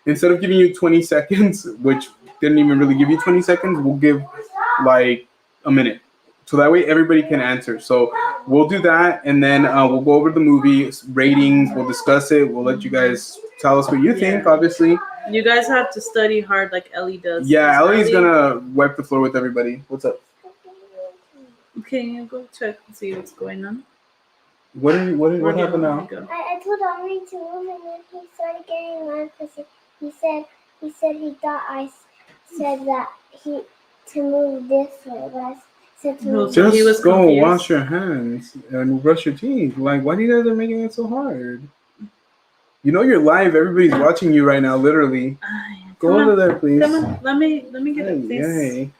instead of giving you 20 seconds, which didn't even really give you 20 seconds, we'll give like a minute. So that way everybody can answer. So we'll do that, and then we'll go over the movie ratings. We'll discuss it. We'll let you guys tell us what you think, obviously. You guys have to study hard like Ellie does. Yeah, Ellie's gonna wipe the floor with everybody. What's up? Okay, you go check and see what's going on. What happened now? I told Henry to move, and then he started getting mad because he said he thought I said that to move this way, but I said to move. Just he was go confused. wash your hands and brush your teeth. Like, why do you guys are making it so hard? You know you're live. Everybody's watching you right now, literally. Go over there, please. Come on, let me get it, please. Yay.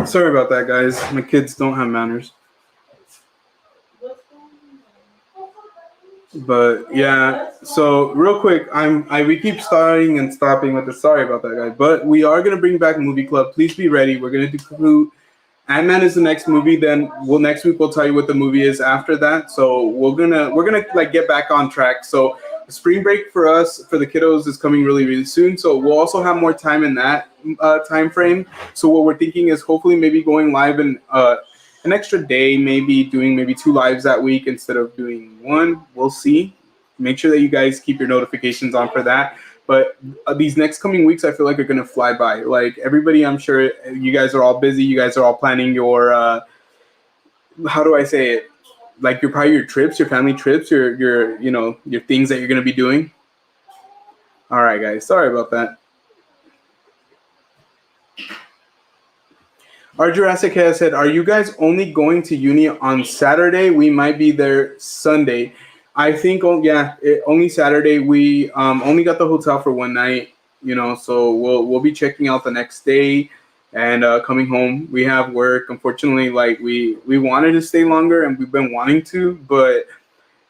Sorry about that, guys. My kids don't have manners. But yeah, so real quick, we keep starting and stopping with the sorry about that, guys. But we are gonna bring back Movie Club. Please be ready. We're gonna do Kahoot. Ant-Man is the next movie. Then next week we'll tell you what the movie is after that. So we're gonna like get back on track. So spring break for us, for the kiddos, is coming really, really soon. So we'll also have more time in that time frame. So what we're thinking is hopefully maybe going live in an extra day, maybe doing maybe 2 lives that week instead of doing 1. We'll see. Make sure that you guys keep your notifications on for that. But these next coming weeks, I feel like are going to fly by. Like everybody, I'm sure you guys are all busy. You guys are all planning your, how do I say it? Like your trips, your family trips, your things that you're going to be doing. All right, guys. Sorry about that. Our Jurassic has said, are you guys only going to uni on Saturday? We might be there Sunday. I think, only Saturday. We only got the hotel for one night, so we'll be checking out the next day and coming home. We have work. Unfortunately, like we wanted to stay longer and we've been wanting to, but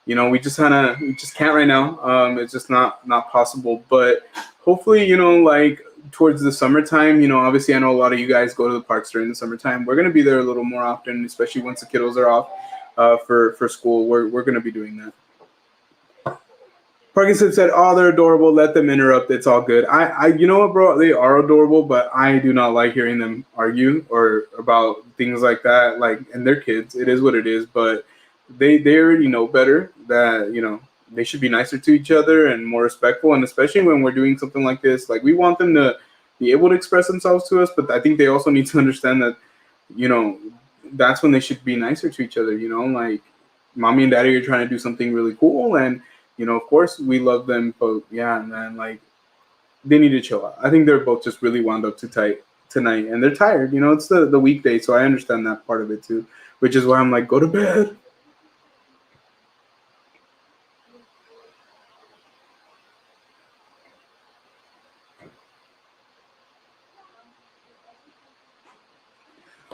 we just can't right now. It's just not possible. But hopefully, like towards the summertime, obviously I know a lot of you guys go to the parks during the summertime. We're gonna be there a little more often, especially once the kiddos are off for school. We're gonna be doing that. Parkinson said, "Oh, they're adorable. Let them interrupt. It's all good." You know what, bro? They are adorable, but I do not like hearing them argue or about things like that. Like, and they're kids. It is what it is. But they already know better that they should be nicer to each other and more respectful. And especially when we're doing something like this, like we want them to be able to express themselves to us. But I think they also need to understand that that's when they should be nicer to each other. Like mommy and daddy are trying to do something really cool and. Of course we love them, but yeah, man, like they need to chill out. I think they're both just really wound up too tight tonight, and they're tired. It's the weekday, so I understand that part of it too, which is why I'm like, go to bed.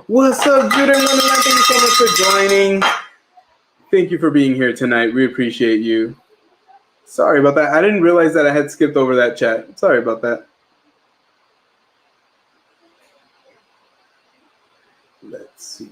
What's up, Judah? Thank you so much for joining. Thank you for being here tonight. We appreciate you. Sorry about that. I didn't realize that I had skipped over that chat. Sorry about that. Let's see.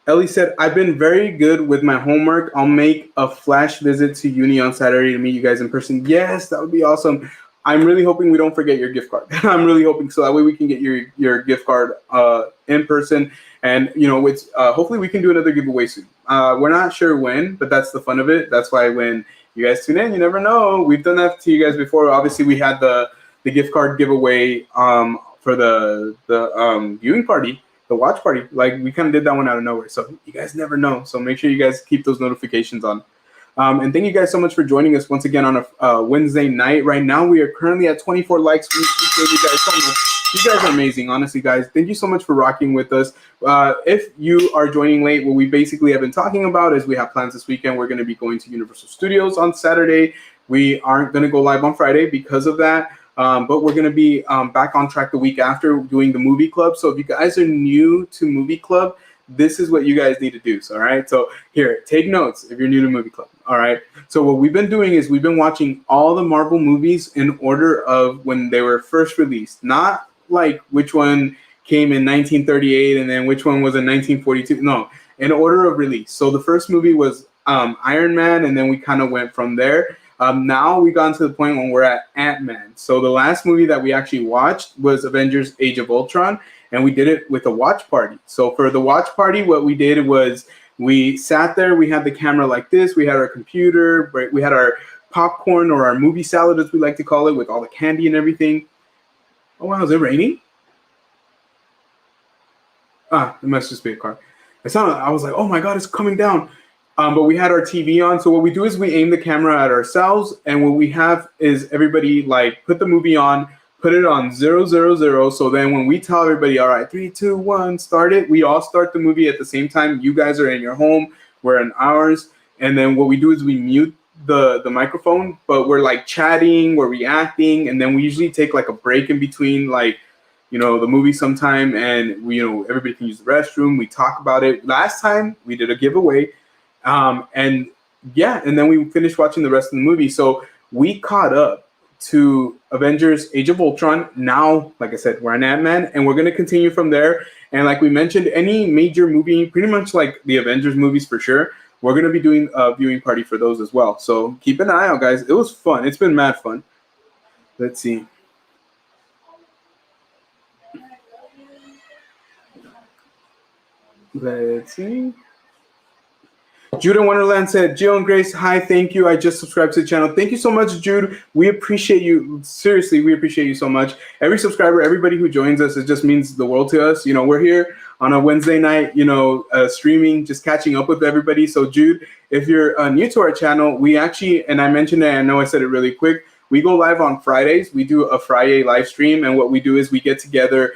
Ellie said, "I've been very good with my homework. I'll make a flash visit to uni on Saturday to meet you guys in person." Yes, that would be awesome. I'm really hoping we don't forget your gift card. I'm really hoping so that way we can get your gift card in person. And, it's hopefully we can do another giveaway soon. We're not sure when, but that's the fun of it. That's why when you guys tune in, you never know. We've done that to you guys before. Obviously, we had the gift card giveaway for the viewing party. The watch party, like we kind of did that one out of nowhere. So you guys never know. So make sure you guys keep those notifications on. And thank you guys so much for joining us once again on a Wednesday night. Right now, we are currently at 24 likes. We appreciate you guys so much. You guys are amazing, honestly, guys. Thank you so much for rocking with us. If you are joining late, what we basically have been talking about is we have plans this weekend. We're going to be going to Universal Studios on Saturday. We aren't going to go live on Friday because of that. But we're going to be back on track the week after doing the movie club. So if you guys are new to movie club, this is what you guys need to do. So, all right. So here, take notes if you're new to movie club. All right. So what we've been doing is we've been watching all the Marvel movies in order of when they were first released, not like which one came in 1938 and then which one was in 1942. No, in order of release. So the first movie was Iron Man, and then we kind of went from there. Now we got to the point when we're at Ant-Man. So the last movie that we actually watched was Avengers Age of Ultron, and we did it with a watch party. So for the watch party, what we did was we sat there, we had the camera like this, we had our computer, we had our popcorn or our movie salad, as we like to call it, with all the candy and everything. Oh, wow, is it raining? It must just be a car. I was like, oh my God, it's coming down. But we had our TV on. So what we do is we aim the camera at ourselves. And what we have is everybody like put the movie on, put it on 000. So then when we tell everybody, all right, 3, 2, 1, start it. We all start the movie at the same time. You guys are in your home. We're in ours. And then what we do is we mute the microphone, but we're like chatting, we're reacting. And then we usually take like a break in between like, the movie sometime. And we, everybody can use the restroom. We talk about it. Last time we did a giveaway. And then we finished watching the rest of the movie. So we caught up to Avengers Age of Ultron. Now, like I said, we're on Ant-Man, and we're going to continue from there. And like we mentioned, any major movie, pretty much like the Avengers movies for sure, we're going to be doing a viewing party for those as well. So keep an eye out, guys. It was fun. It's been mad fun. Let's see. Jude in Wonderland said, Jill and Grace, hi, thank you. I just subscribed to the channel. Thank you so much, Jude. We appreciate you. Seriously, we appreciate you so much. Every subscriber, everybody who joins us, it just means the world to us. We're here on a Wednesday night, streaming, just catching up with everybody. So, Jude, if you're new to our channel, we actually, and I mentioned it, I know I said it really quick, we go live on Fridays. We do a Friday live stream, and what we do is we get together.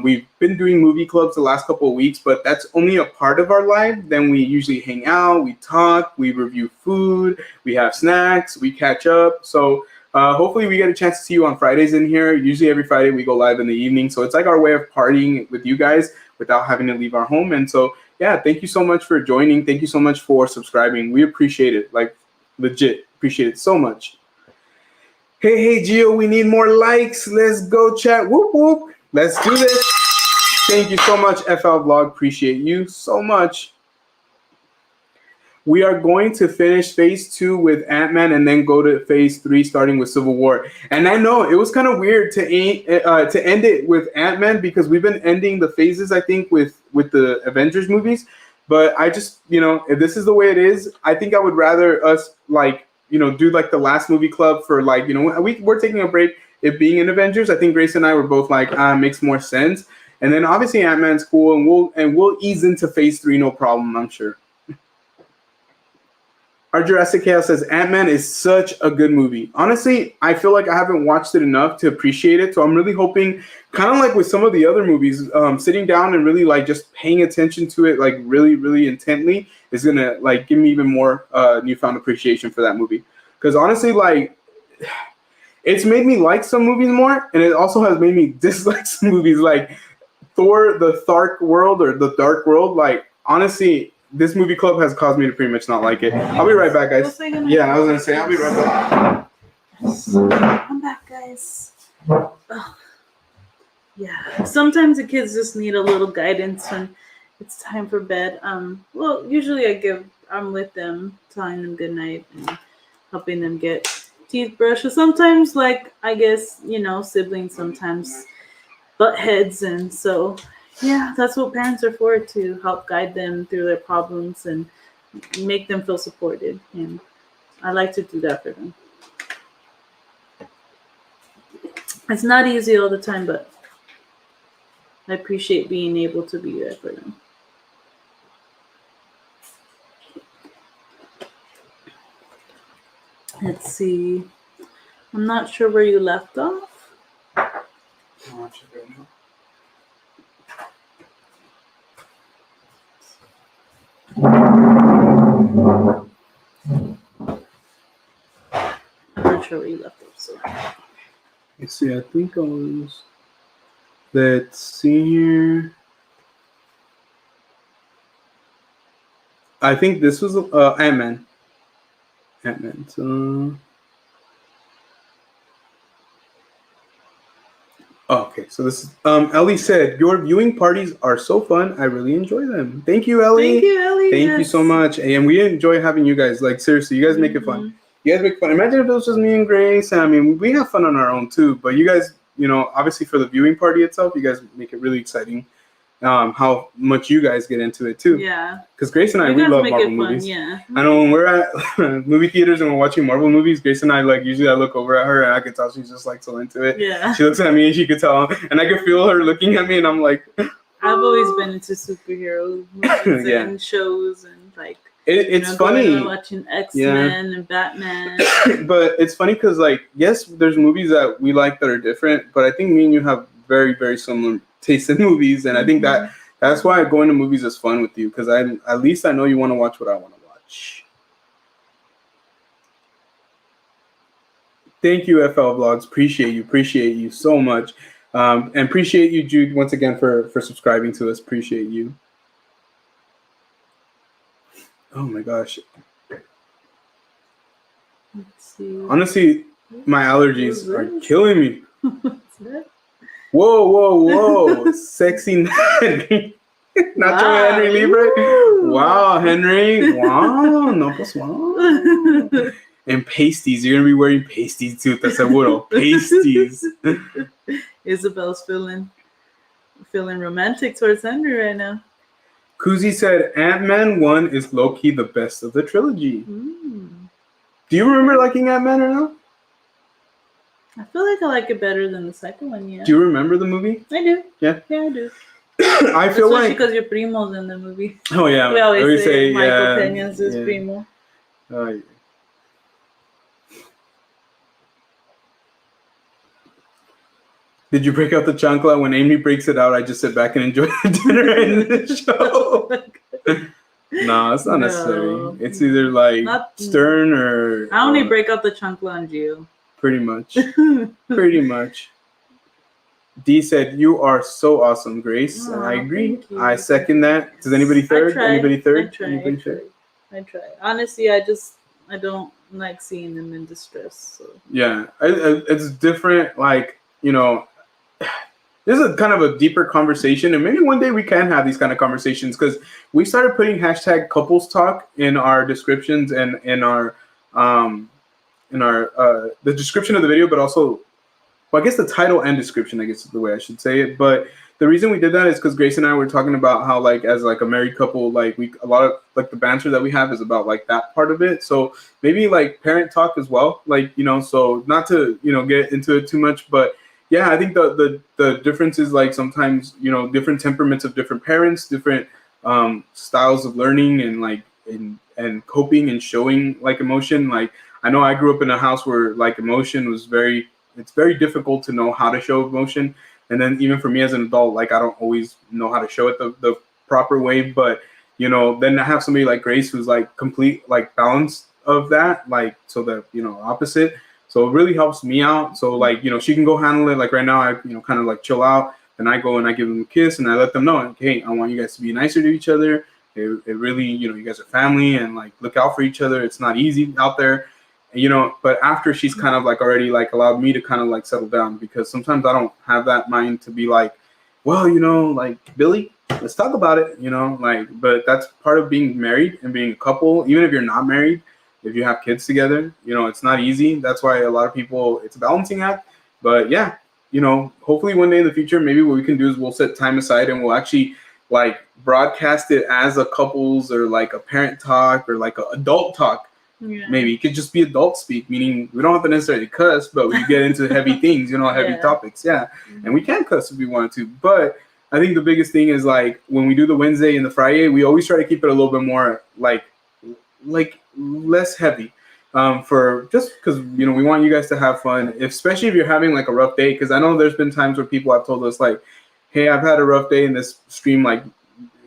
We've been doing movie clubs the last couple of weeks, but that's only a part of our live. Then we usually hang out, we talk, we review food, we have snacks, we catch up. So hopefully we get a chance to see you on Fridays in here. Usually every Friday we go live in the evening. So it's like our way of partying with you guys without having to leave our home. And so, yeah, thank you so much for joining. Thank you so much for subscribing. We appreciate it. Like, legit, appreciate it so much. Hey, Gio, we need more likes. Let's go, chat. Whoop, whoop. Let's do this. Thank you so much, FL Vlog. Appreciate you so much. We are going to finish phase 2 with Ant-Man and then go to phase 3 starting with Civil War. And I know it was kind of weird to end it with Ant-Man because we've been ending the phases, I think, with the Avengers movies. But I just, if this is the way it is, I think I would rather us do like the last movie club for we're taking a break. It being in Avengers, I think Grace and I were both like, makes more sense. And then obviously Ant-Man's cool, and we'll ease into phase 3, no problem, I'm sure. Our Jurassic Chaos says Ant-Man is such a good movie. Honestly, I feel like I haven't watched it enough to appreciate it. So I'm really hoping, kind of like with some of the other movies, sitting down and really like just paying attention to it like really, really intently is gonna like give me even more newfound appreciation for that movie. Because honestly, like it's made me like some movies more, and it also has made me dislike some movies like Thor: The Dark World or The Dark World. Like honestly, this movie club has caused me to pretty much not like it. I'll be right back, guys. Yeah, I was gonna say I'll be right back. I'm back, guys. Oh. Yeah, sometimes the kids just need a little guidance when it's time for bed. Well, usually I'm with them, telling them good night and helping them get teeth brushed. So sometimes, like I guess siblings sometimes butt heads, and so. Yeah, that's what parents are for, to help guide them through their problems and make them feel supported. And I like to do that for them. It's not easy all the time, but I appreciate being able to be there for them. Let's see. I'm not sure where you left off. I'm not sure where you left off. So. Let's see. I think I was. Let's see here. I think this was Ant-Man. Ant-Man. So. Oh, okay, so this is Ellie said, your viewing parties are so fun. I really enjoy them. Thank you, Ellie. Thank you, Ellie. Thank you so much. And we enjoy having you guys. Like seriously, you guys make it fun. You guys make it fun. Imagine if it was just me and Grace. I mean, we have fun on our own too. But you guys, obviously for the viewing party itself, you guys make it really exciting. How much you guys get into it too. Yeah. Because Grace and I, we love Marvel movies. Yeah. I know when we're at movie theaters and we're watching Marvel movies, Grace and I usually I look over at her and I can tell she's just like so into it. Yeah. She looks at me and she could tell, and I could feel her looking at me, and I'm like, I've always been into superhero movies and shows and like. It's funny watching X-Men and Batman. But it's funny because yes, there's movies that we like that are different, but I think me and you have very, very similar taste in movies, and I think that's why going to movies is fun with you, because at least I know you want to watch what I want to watch. Thank you, FL Vlogs. Appreciate you so much, and appreciate you, Jude, once again for subscribing to us. Appreciate you. Oh my gosh. Let's see. Honestly, my allergies are killing me. What's that? Whoa. Sexy Henry. Nacho Henry Libre. Wow, Henry. Wow. No, pues wow. And pasties. You're going to be wearing pasties too. Te seguro. Pasties. Isabel's feeling romantic towards Henry right now. Kuzi said Ant-Man 1 is low-key the best of the trilogy. Do you remember liking Ant-Man or no? I feel like I like it better than the second one, yeah. Do you remember the movie? I do. Yeah? Yeah, I do. I feel especially because your primo's in the movie. Oh, yeah. We always say Michael yeah, Peña's his primo. Oh, yeah. Did you break out the chancla? When Amy breaks it out, I just sit back and enjoy the dinner and the show. No, it's not necessary. It's either stern or... I only break out the chancla on Gio. Pretty much. Pretty much. D said, you are so awesome, Grace. Oh, I agree. I second that. Does anybody third? Anybody third? I try. Honestly, I don't like seeing them in distress. So. Yeah. It's different, it's this is kind of a deeper conversation, and maybe one day we can have these kind of conversations because we started putting hashtag couples talk in our descriptions and in our the description of the video, but also, well, I guess the title and description, I guess is the way I should say it. But the reason we did that is because Grace and I were talking about how, like, as like a married couple, like a lot of like the banter that we have is about like that part of it. So maybe like parent talk as well, like, you know, so not to, you know, get into it too much, but yeah, I think the difference is like sometimes, you know, different temperaments of different parents, different styles of learning and like and coping and showing like emotion. Like I know I grew up in a house where like emotion was it's very difficult to know how to show emotion. And then even for me as an adult, like I don't always know how to show it the proper way. But, you know, then I have somebody like Grace who's like complete like balance of that, like so that, you know, opposite. So it really helps me out. So like, you know, she can go handle it. Like right now I, you know, kind of like chill out. Then I go and I give them a kiss and I let them know, like, hey, I want you guys to be nicer to each other. It really, you know, you guys are family and like look out for each other. It's not easy out there. You know, but after she's kind of like already like allowed me to kind of like settle down, because sometimes I don't have that mind to be like, well, you know, like Billy, let's talk about it, you know, like, but that's part of being married and being a couple. Even if you're not married, if you have kids together, you know, it's not easy. That's why a lot of people, it's a balancing act. But yeah, you know, hopefully one day in the future, maybe what we can do is we'll set time aside and we'll actually like broadcast it as a couples or like a parent talk or like an adult talk. Yeah. Maybe it could just be adult speak, meaning we don't have to necessarily cuss, but we get into heavy things, you know, heavy topics. Yeah. Mm-hmm. And we can cuss if we wanted to. But I think the biggest thing is like when we do the Wednesday and the Friday, we always try to keep it a little bit more like less heavy. For just because, you know, we want you guys to have fun, especially if you're having like a rough day. Because I know there's been times where people have told us like, hey, I've had a rough day and this stream, like,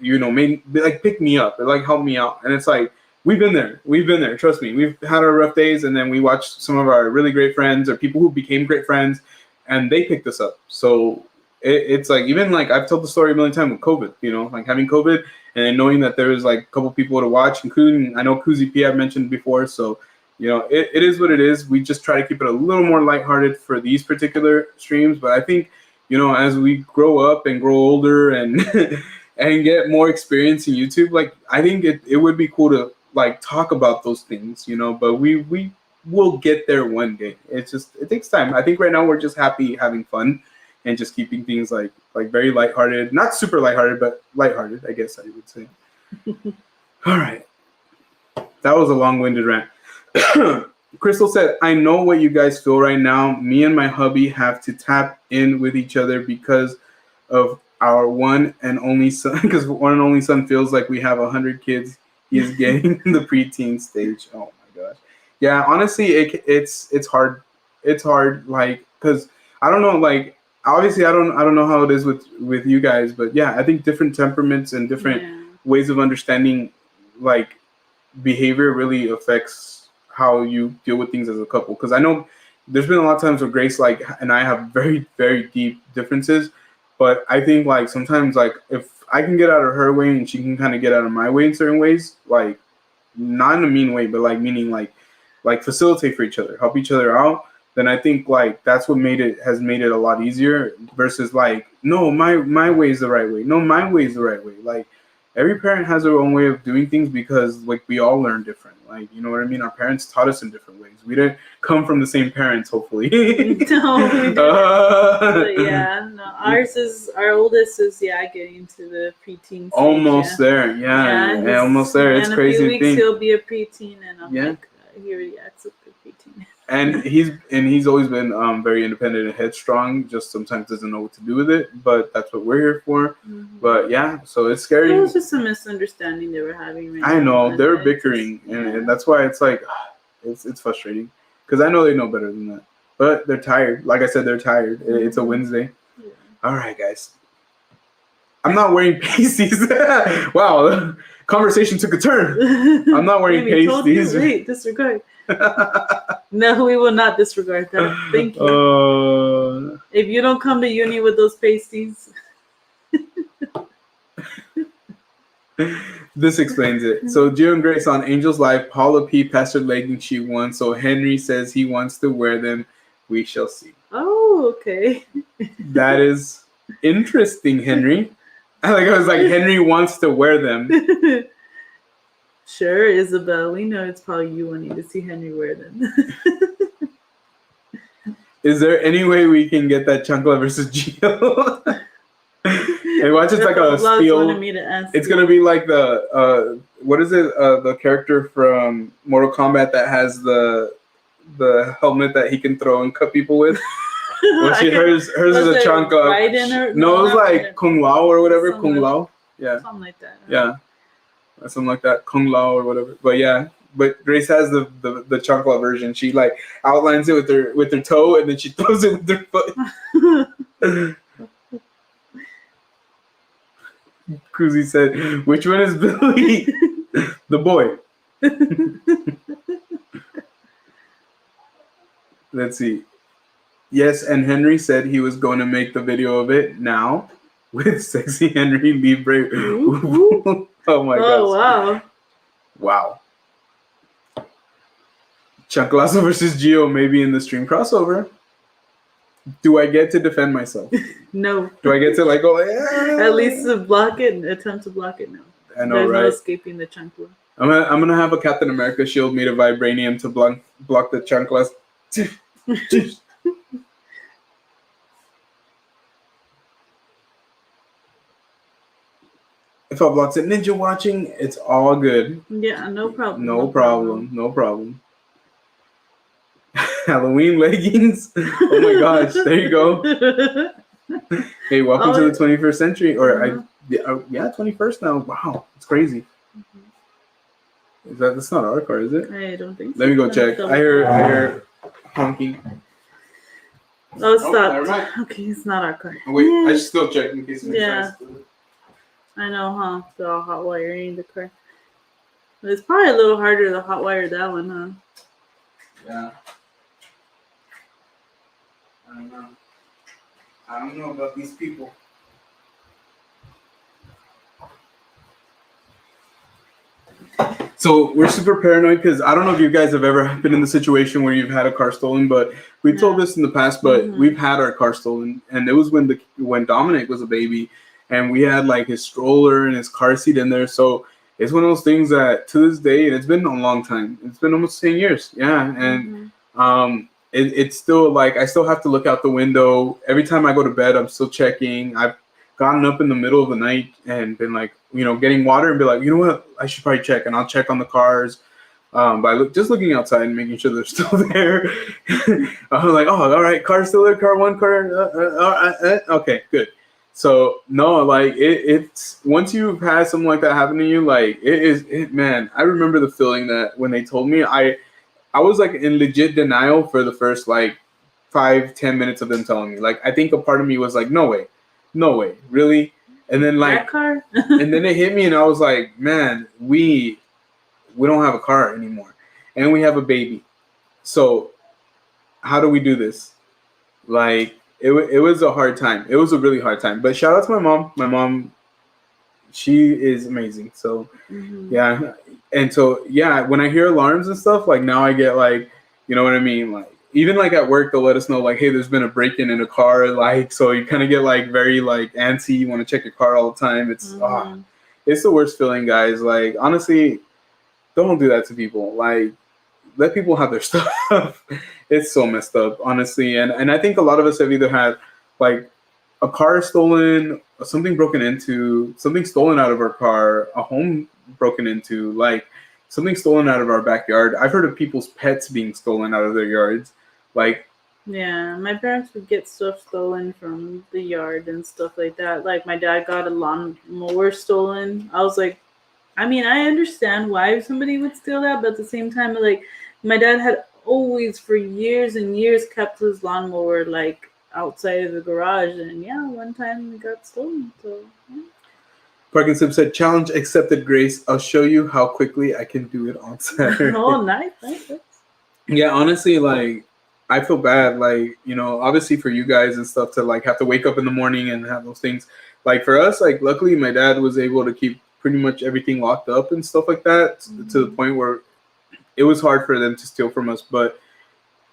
you know, made like pick me up or like help me out. And it's like, we've been there. Trust me. We've had our rough days, and then we watched some of our really great friends or people who became great friends, and they picked us up. So it's like, even like I've told the story a million times with COVID, you know, like having COVID and then knowing that there was like a couple people to watch, including I know Kuzi P I've mentioned before. So, you know, it is what it is. We just try to keep it a little more lighthearted for these particular streams. But I think, you know, as we grow up and grow older and and get more experience in YouTube, like I think it would be cool to like talk about those things, you know, but we will get there one day. It's just, it takes time. I think right now we're just happy having fun and just keeping things like very lighthearted, not super lighthearted, but lighthearted, I guess I would say. All right. That was a long-winded rant. Crystal said, I know what you guys feel right now. Me and my hubby have to tap in with each other because of our one and only son, because one and only son feels like we have 100 kids. He is getting the preteen stage. Oh my gosh. Yeah, honestly, it's hard. It's hard, like, because I don't know, like, obviously I don't know how it is with you guys, but yeah, I think different temperaments and different ways of understanding like behavior really affects how you deal with things as a couple. Because I know there's been a lot of times where Grace like and I have very, very deep differences, but I think like sometimes like if I can get out of her way and she can kind of get out of my way in certain ways, like not in a mean way, but like meaning like facilitate for each other, help each other out, then I think like that's what has made it a lot easier versus like, no, my way is the right way. No, my way is the right way. Like every parent has their own way of doing things because like we all learn different. Like, you know what I mean? Our parents taught us in different ways. We didn't come from the same parents, hopefully. No, we didn't. But yeah, no, our oldest is getting into the preteen stage. Almost there, yeah, almost there. It's crazy. In a few weeks he'll be a preteen, and I'm like, he already acts like a preteen. And he's always been very independent and headstrong. Just sometimes doesn't know what to do with it, but that's what we're here for. Mm-hmm. But yeah, so it's scary. It was just a misunderstanding they were having. Right I know they were bickering, and that's why it's like it's frustrating because I know they know better than that, but they're tired. Like I said, they're tired. Mm-hmm. It's a Wednesday. Yeah. All right, guys. I'm not wearing pasties. Wow, conversation took a turn. I'm not wearing pasties. Wait, disregard. No, we will not disregard that. Thank you. If you don't come to uni with those pasties. This explains it. So Gio and Grace on Angel's Live, Paula P. Pastor Legging, she won. So Henry says he wants to wear them. We shall see. Oh, okay. That is Interesting, Henry. I was like, Henry wants to wear them. Sure, Isabel. We know it's probably you wanting to see Henry wear them. Is there any way we can get that Chancla versus Gio? Hey, watch, it's like a steel. It's gonna be like the what is it? The character from Mortal Kombat that has the helmet that he can throw and cut people with. Well, hers is a Chancla. No, it was like Kung Lao or whatever. Kung Lao. Yeah. Something like that. Yeah. Something like that. Kung Lao or whatever. But yeah. But Grace has the Chancla version. She like outlines it with her toe and then she throws it with her foot. Kuzi said, "Which one is Billy?" The boy. Let's see. Yes, and Henry said he was going to make the video of it now with Sexy Henry Libre. Oh my gosh. Oh, wow. Wow. Chanclazo versus Gio maybe in the stream crossover. Do I get to defend myself? No. Do I get to like go yeah? At least to block it and attempt to block it? No. I know, There's right? no escaping the chancla. I'm gonna have a Captain America shield made of vibranium to block the chanclas. If I blocked it, Ninja watching, it's all good. Yeah, no problem. No problem. Halloween leggings. Oh my gosh, there you go. Hey, welcome to the 21st century, or yeah, 21st now. Wow, it's crazy. That's not our car, is it? I don't think so. Let me go check. I hear honking. Oh, stop. Never mind. Okay, it's not our car. Oh, wait, I should still check in case it makes sense. I know, huh? They're all hot wiring the car. But it's probably a little harder to hot wire that one, huh? Yeah. I don't know about these people. So we're super paranoid because I don't know if you guys have ever been in the situation where you've had a car stolen, but we've told this in the past, but we've had our car stolen, and it was when Dominic was a baby, and we had like his stroller and his car seat in there. So it's one of those things that to this day, and it's been a long time. It's been almost 10 years. Yeah. And it's still like, I still have to look out the window. Every time I go to bed, I'm still checking. I've gotten up in the middle of the night and been like, getting water and be like, you know what, I should probably check. And I'll check on the cars by just looking outside and making sure they're still there. I'm like, oh, all right, car's still there, car one, car, okay, good. So no, like it's once you've had something like that happen to you, like man, I remember the feeling that when they told me, I was like in legit denial for the first like 5-10 minutes of them telling me. Like, I think a part of me was like, no way, really? And then like, that car? And then it hit me and I was like, man, we don't have a car anymore. And we have a baby. So how do we do this? Like, it was a hard time. It was a really hard time. But shout out to my mom. My mom, she is amazing. So yeah. And so, yeah, when I hear alarms and stuff, like now I get like, you know what I mean? Like, even like at work, they'll let us know like, hey, there's been a break-in in a car. Like, so you kind of get like very like antsy. You want to check your car all the time. It's it's the worst feeling, guys. Like, honestly, don't do that to people. Like, let people have their stuff. It's so messed up, honestly. And I think a lot of us have either had like a car stolen, something broken into, something stolen out of our car, a home broken into, like something stolen out of our backyard. I've heard of people's pets being stolen out of their yards. Like, yeah, my parents would get stuff stolen from the yard and stuff like that. Like, my dad got a lawnmower stolen. I was like, I mean, I understand why somebody would steal that, but at the same time, like, my dad had always for years and years kept his lawnmower like outside of the garage, and yeah, one time it got stolen. So yeah. Parkinson said, challenge accepted, Grace. I'll show you how quickly I can do it on Saturday. Oh, nice. Yeah, honestly, like, I feel bad, like, obviously for you guys and stuff to like have to wake up in the morning and have those things. Like, for us, like, luckily my dad was able to keep pretty much everything locked up and stuff like that to the point where it was hard for them to steal from us. But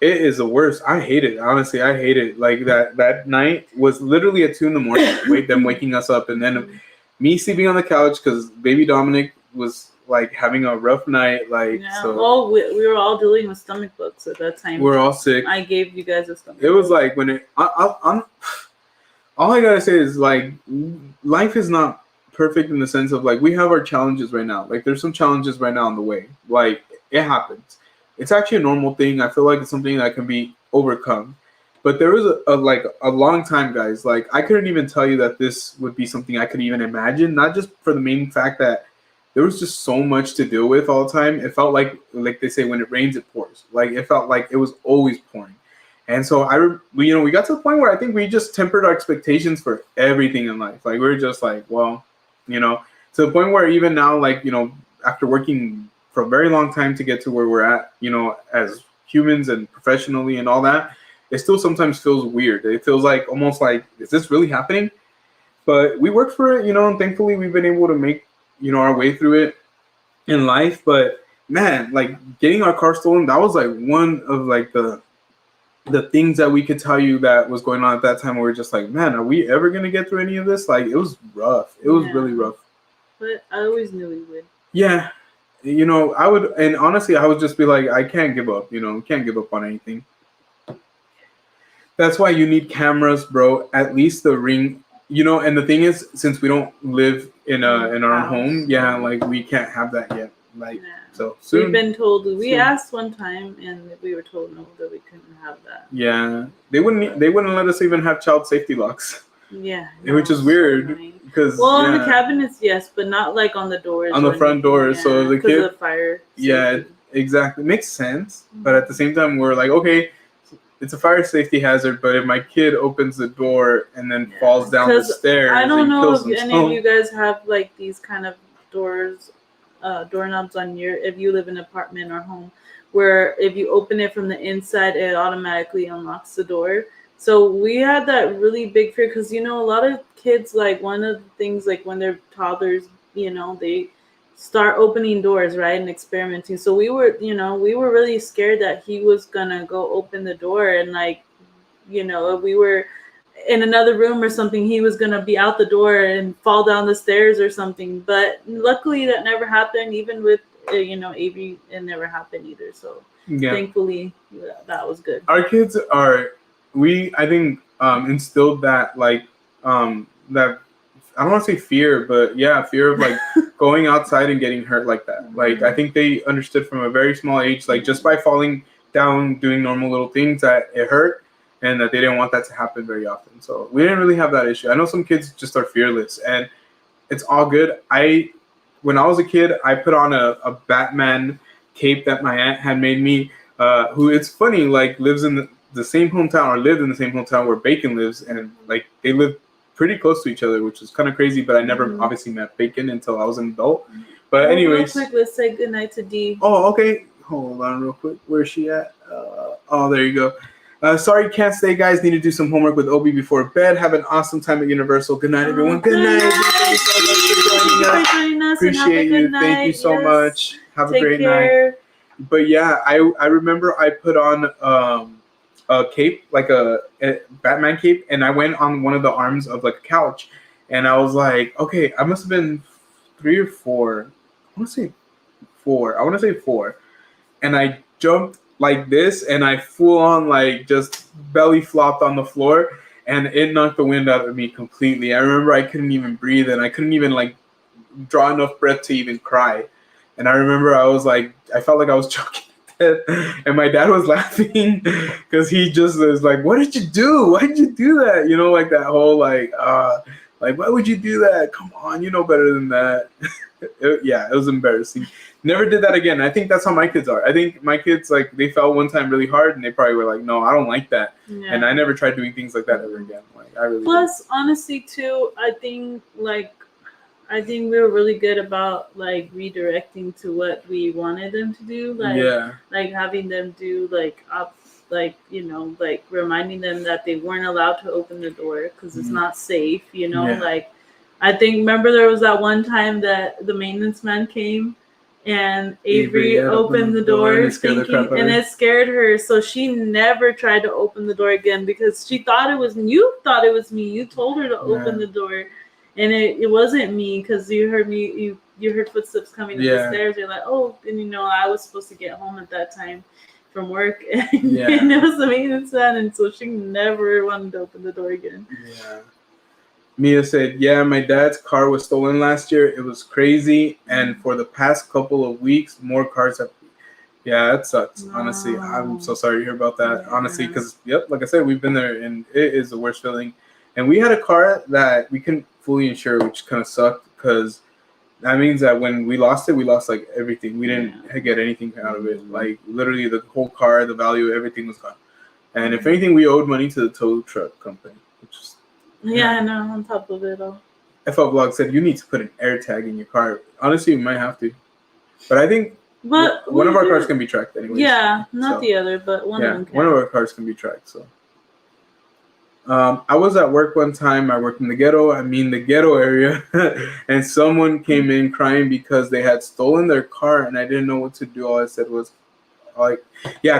It is the worst. I hate it. Honestly, I hate it. Like that night was literally at 2 a.m. Them waking us up, and then me sleeping on the couch because baby Dominic was like having a rough night. Like Yeah. so, Well, we were all dealing with stomach bugs at that time. we're all sick. I gave you guys a stomach. It was bug. like when it. I'm all I gotta say is like life is not perfect in the sense of like we have our challenges right now. Like there's some challenges right now on the way. Like it happens. It's actually a normal thing. I feel like it's something that can be overcome. But there was a long time, guys. Like I couldn't even tell you that this would be something I could even imagine. Not just for the main fact that there was just so much to deal with all the time. It felt like they say, when it rains, it pours. Like it felt like it was always pouring. And so we got to the point where I think we just tempered our expectations for everything in life. Like we were just like, well, to the point where even now, like, after working for a very long time to get to where we're at, as humans and professionally and all that, it still sometimes feels weird. It feels like almost like, is this really happening? But we worked for it, and thankfully we've been able to make, our way through it in life. But man, like getting our car stolen, that was like one of like the things that we could tell you that was going on at that time. We were just like, man, are we ever going to get through any of this? Like, it was rough. It was really rough. But I always knew we would. Yeah. I would, and honestly, I would just be like, I can't give up, can't give up on anything. That's why you need cameras, bro. At least the Ring, and the thing is, since we don't live in our own home, like we can't have that yet. Like, so soon. We've been told, we asked one time and we were told no, that we couldn't have that. Yeah. They wouldn't let us even have child safety locks. Yeah. Which is weird. Because on the cabinets, yes, but not like on the doors. On the front doors. Yeah, so the kid, of the fire safety. Yeah, exactly. Makes sense. Mm-hmm. But at the same time, we're like, okay, it's a fire safety hazard, but if my kid opens the door and then falls down the stairs, I don't know if any of you guys have like these kind of doors, doorknobs on if you live in an apartment or home, where if you open it from the inside, it automatically unlocks the door. So we had that really big fear because, a lot of kids, like one of the things, like when they're toddlers, they start opening doors, right, and experimenting. So we were really scared that he was gonna go open the door and like, if we were in another room or something, he was gonna be out the door and fall down the stairs or something. But luckily that never happened. Even with Avery, it never happened either. So thankfully that was good. Our kids are. I think instilled that like that, I don't want to say fear, but yeah, fear of like going outside and getting hurt like that. Like I think they understood from a very small age, like just by falling down doing normal little things, that it hurt and that they didn't want that to happen very often. So we didn't really have that issue. I know some kids just are fearless and it's all good. When I was a kid, I put on a Batman cape that my aunt had made me, who, it's funny, like lives in the same hometown, or lived in the same hometown where Bacon lives, and like they live pretty close to each other, which is kind of crazy. But I never obviously met Bacon until I was an adult. But anyways, real quick, let's say goodnight to Dee. Oh, okay. Hold on, real quick. Where's she at? There you go. Sorry, can't stay, guys. Need to do some homework with Obi before bed. Have an awesome time at Universal. Good night, everyone. Good night. Thank you so much for joining us. Appreciate you. Thank you so much. Have a great night. But yeah, I remember I put on a cape, like a Batman cape, and I went on one of the arms of like a couch, and I was like, okay, I must have been 3 or 4. I want to say 4. And I jumped like this, and I full on like just belly flopped on the floor, and it knocked the wind out of me completely. I remember I couldn't even breathe, and I couldn't even like draw enough breath to even cry. And I remember I felt like I was choking. And my dad was laughing because he just was like, what did you do? Why did you do that? Like that whole like why would you do that? Come on, you know better than that. It was embarrassing. Never did that again. I think that's how my kids are. I think my kids, like, they fell one time really hard and they probably were like, no, I don't like that. Yeah. And I never tried doing things like that ever again. Like, I really Plus, honestly, too, I think we were really good about like redirecting to what we wanted them to do. Like having them do like reminding them that they weren't allowed to open the door because it's not safe. Like I think, remember there was that one time that the maintenance man came And Avery opened the door and it scared the crap thinking, out of and her. it scared her. So she never tried to open the door again because she thought it was you. Thought it was me. You told her to open the door, and it wasn't me because you heard me. You heard footsteps coming up the stairs. You're like, oh, and I was supposed to get home at that time from work, and it was the maintenance man, and so she never wanted to open the door again. Yeah. Mia said, yeah, my dad's car was stolen last year. It was crazy. And for the past couple of weeks, more cars have. Yeah, that sucks. No. Honestly, I'm so sorry to hear about that. Honestly, because, like I said, we've been there and it is the worst feeling. And we had a car that we couldn't fully insure, which kind of sucked because that means that when we lost it, we lost like everything. We didn't get anything out of it. Like literally the whole car, the value, everything was gone. And if anything, we owed money to the tow truck company, which is. Yeah, I know, on top of it all. FL Vlog said you need to put an air tag in your car. Honestly, you might have to. But I think one of our cars can be tracked anyway. Yeah, not the other, but one of them can. One of our cars can be tracked. So, I was at work one time. I worked in the ghetto. The ghetto area. And someone came in crying because they had stolen their car and I didn't know what to do. All I said was, like,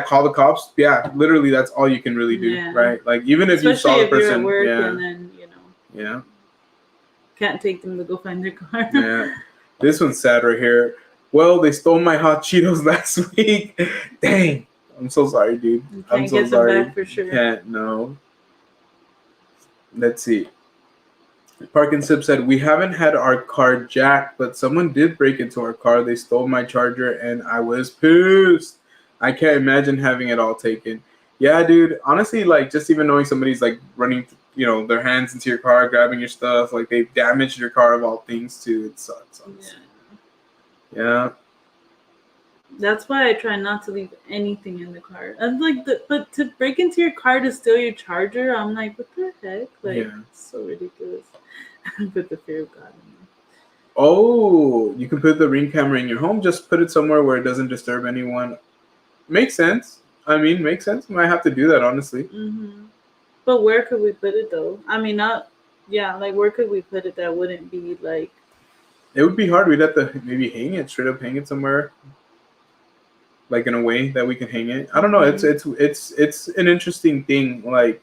call the cops. Yeah, literally, that's all you can really do, right? Like, even if you saw the person, you're at work and then can't take them to go find their car. Yeah, this one's sad right here. Well, they stole my hot Cheetos last week. Dang, I'm so sorry, dude. I'm so sorry. Them back for sure. Can't no. Let's see. Park and Sip said, we haven't had our car jacked, but someone did break into our car. They stole my charger and I was pissed. I can't imagine having it all taken. Yeah, dude. Honestly, like, just even knowing somebody's like running, their hands into your car, grabbing your stuff, like they've damaged your car of all things too. It sucks. Yeah. That's why I try not to leave anything in the car. I'm like, but to break into your car to steal your charger, I'm like, what the heck? Like, it's so ridiculous. Put the fear of God in there. Oh, you can put the Ring camera in your home. Just put it somewhere where it doesn't disturb anyone. Makes sense. Makes sense. Might have to do that, honestly. Mm-hmm. But where could we put it, though? Like, where could we put it that wouldn't be, like... It would be hard. We'd have to maybe straight up hang it somewhere. Like, in a way that we can hang it. I don't know. It's an interesting thing. Like,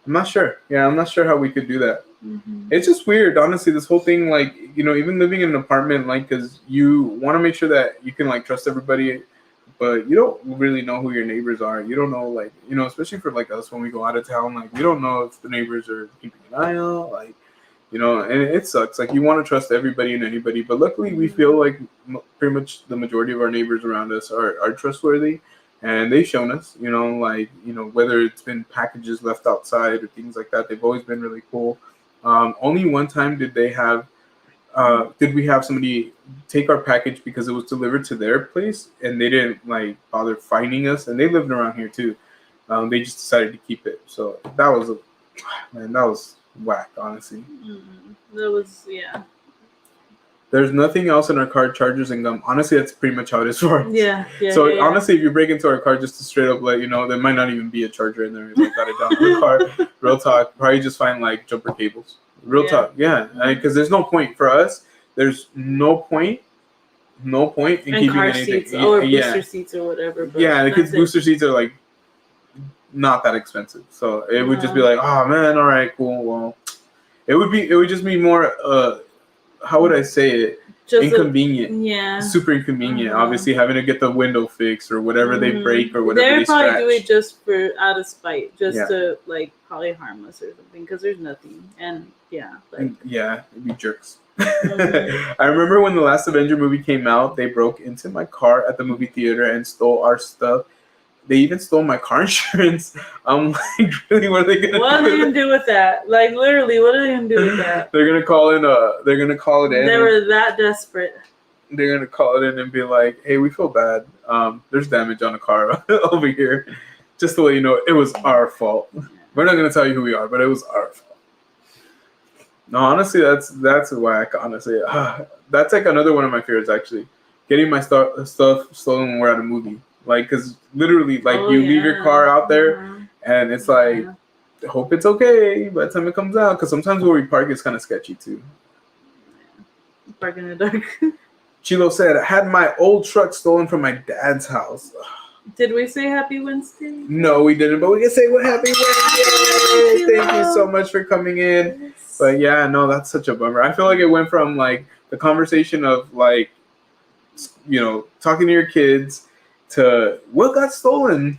I'm not sure. Yeah, I'm not sure how we could do that. Mm-hmm. It's just weird, honestly, this whole thing, like, even living in an apartment, like, because you want to make sure that you can, like, trust everybody, but you don't really know who your neighbors are. You don't know, like, especially for, like, us when we go out of town, like, we don't know if the neighbors are keeping an eye out, like, and it sucks. Like, you want to trust everybody and anybody, but luckily we feel like pretty much the majority of our neighbors around us are trustworthy, and they've shown us, whether it's been packages left outside or things like that, they've always been really cool. Only one time did we have somebody take our package because it was delivered to their place and they didn't like bother finding us, and they lived around here too. They just decided to keep it. So that was whack, honestly. That was, There's nothing else in our car, chargers and gum. Honestly, that's pretty much how it is for us. Yeah. Honestly, if you break into our car, just to straight up let you know, there might not even be a charger in there. Like, got it down in the car. Real talk. Probably just find like jumper cables. Real talk. Yeah. Because there's no point for us. There's no point in keeping car anything. Seats or booster seats or whatever. But because booster seats are like not that expensive. So it would just be like, oh man, all right, cool. Well, it would just be more how would I say it? Just inconvenient. Super inconvenient. Obviously, having to get the window fixed or whatever they break or whatever they scratch. They probably do it just out of spite, to like probably harm us or something, because there's nothing. And it'd be jerks. I remember when the last Avenger movie came out, they broke into my car at the movie theater and stole our stuff. They even stole my car insurance. I'm like, really? What are they gonna do? What are they gonna do with that? Like, literally, what are they gonna do with that? They're gonna call in. They're gonna call it in. They were that desperate. They're gonna call it in and be like, "Hey, we feel bad. There's damage on the car over here. Just to let you know, it was our fault. We're not gonna tell you who we are, but it was our fault." No, honestly, that's whack. Honestly, that's like another one of my fears. Actually, getting my stuff stolen when we're at a movie. Like, because literally, like, you leave your car out there, and it's like, hope it's okay by the time it comes out. Because sometimes where we park is kind of sketchy, too. Park in the dark. Chilo said, I had my old truck stolen from my dad's house. Did we say happy Wednesday? No, we didn't, but we can say what happy Wednesday. Thank you so much for coming in. Yes. But yeah, no, that's such a bummer. I feel like it went from like the conversation of like, talking to your kids to what got stolen.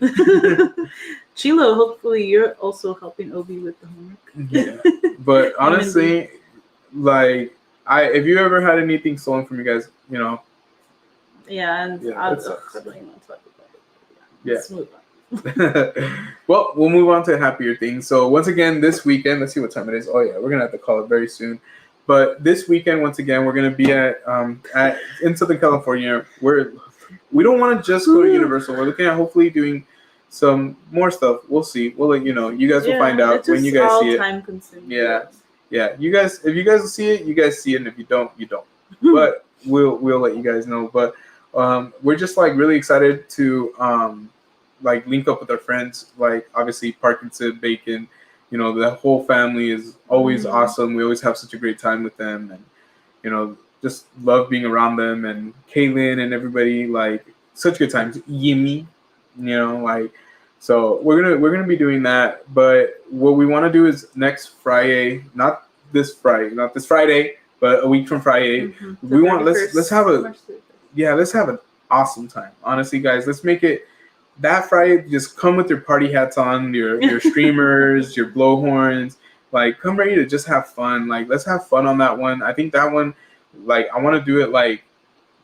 Chilo, hopefully you're also helping Obi with the homework. Yeah. But honestly, like, if you ever had anything stolen from you guys, Yeah, and Yeah, I that sucks. don't even want to talk about it. Yeah. Let's move on. Well, we'll move on to happier things. So once again, this weekend, let's see what time it is. Oh yeah, we're gonna have to call it very soon. But this weekend, once again, we're gonna be in Southern California. We don't want to just go to Universal. We're looking at hopefully doing some more stuff. We'll see. We'll let you know. You guys will find out when you guys see it. Time consuming. Yeah. Yeah. You guys, if you guys see it, you guys see it, and if you don't, you don't. But we'll let you guys know. But we're just like really excited to like link up with our friends. Like obviously Parkinson, Bacon, the whole family is always awesome. We always have such a great time with them, and just love being around them, and Kaylin and everybody, like such good times. Yimmy, like, so we're gonna be doing that. But what we want to do is next Friday, not this Friday, but a week from Friday. We want let's have an awesome time. Honestly, guys, let's make it that Friday. Just come with your party hats on, your streamers, your blowhorns. Like, come ready to just have fun. Like, let's have fun on that one. I think that one, like, I want to do it like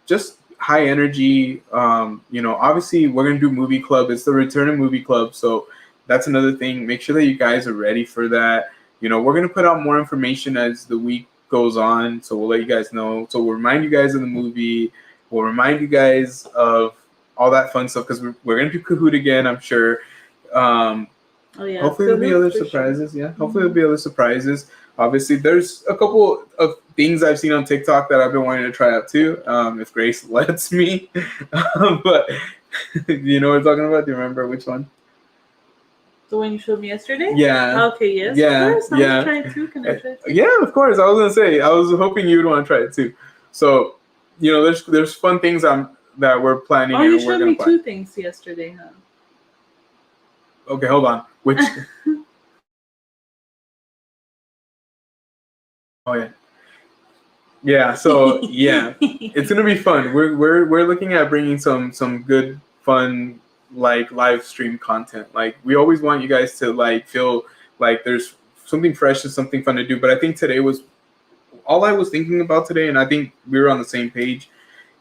just high energy. Obviously we're gonna do movie club. It's the return of movie club, so that's another thing. Make sure that you guys are ready for that. We're gonna put out more information as the week goes on, so we'll let you guys know. So we'll remind you guys of the movie. We'll remind you guys of all that fun stuff, because we're gonna do Kahoot again, I'm sure. Hopefully there'll be other surprises. Sure. Yeah, hopefully there'll be other surprises. Obviously, there's a couple of things I've seen on TikTok that I've been wanting to try out too, if Grace lets me. But you know what I'm talking about? Do you remember which one? The one you showed me yesterday? Yeah. Okay, yes. Yeah. Of course. I yeah. was trying to. Can I try it too? Yeah, of course. I was gonna say, I was hoping you'd want to try it too. So, there's fun things that we're planning. Oh, you showed me two things yesterday, huh? Okay, hold on. Which? Oh yeah. Yeah. So yeah, it's gonna be fun. We're looking at bringing some good fun like live stream content. Like, we always want you guys to like feel like there's something fresh and something fun to do. But I think today was all I was thinking about today, and I think we were on the same page.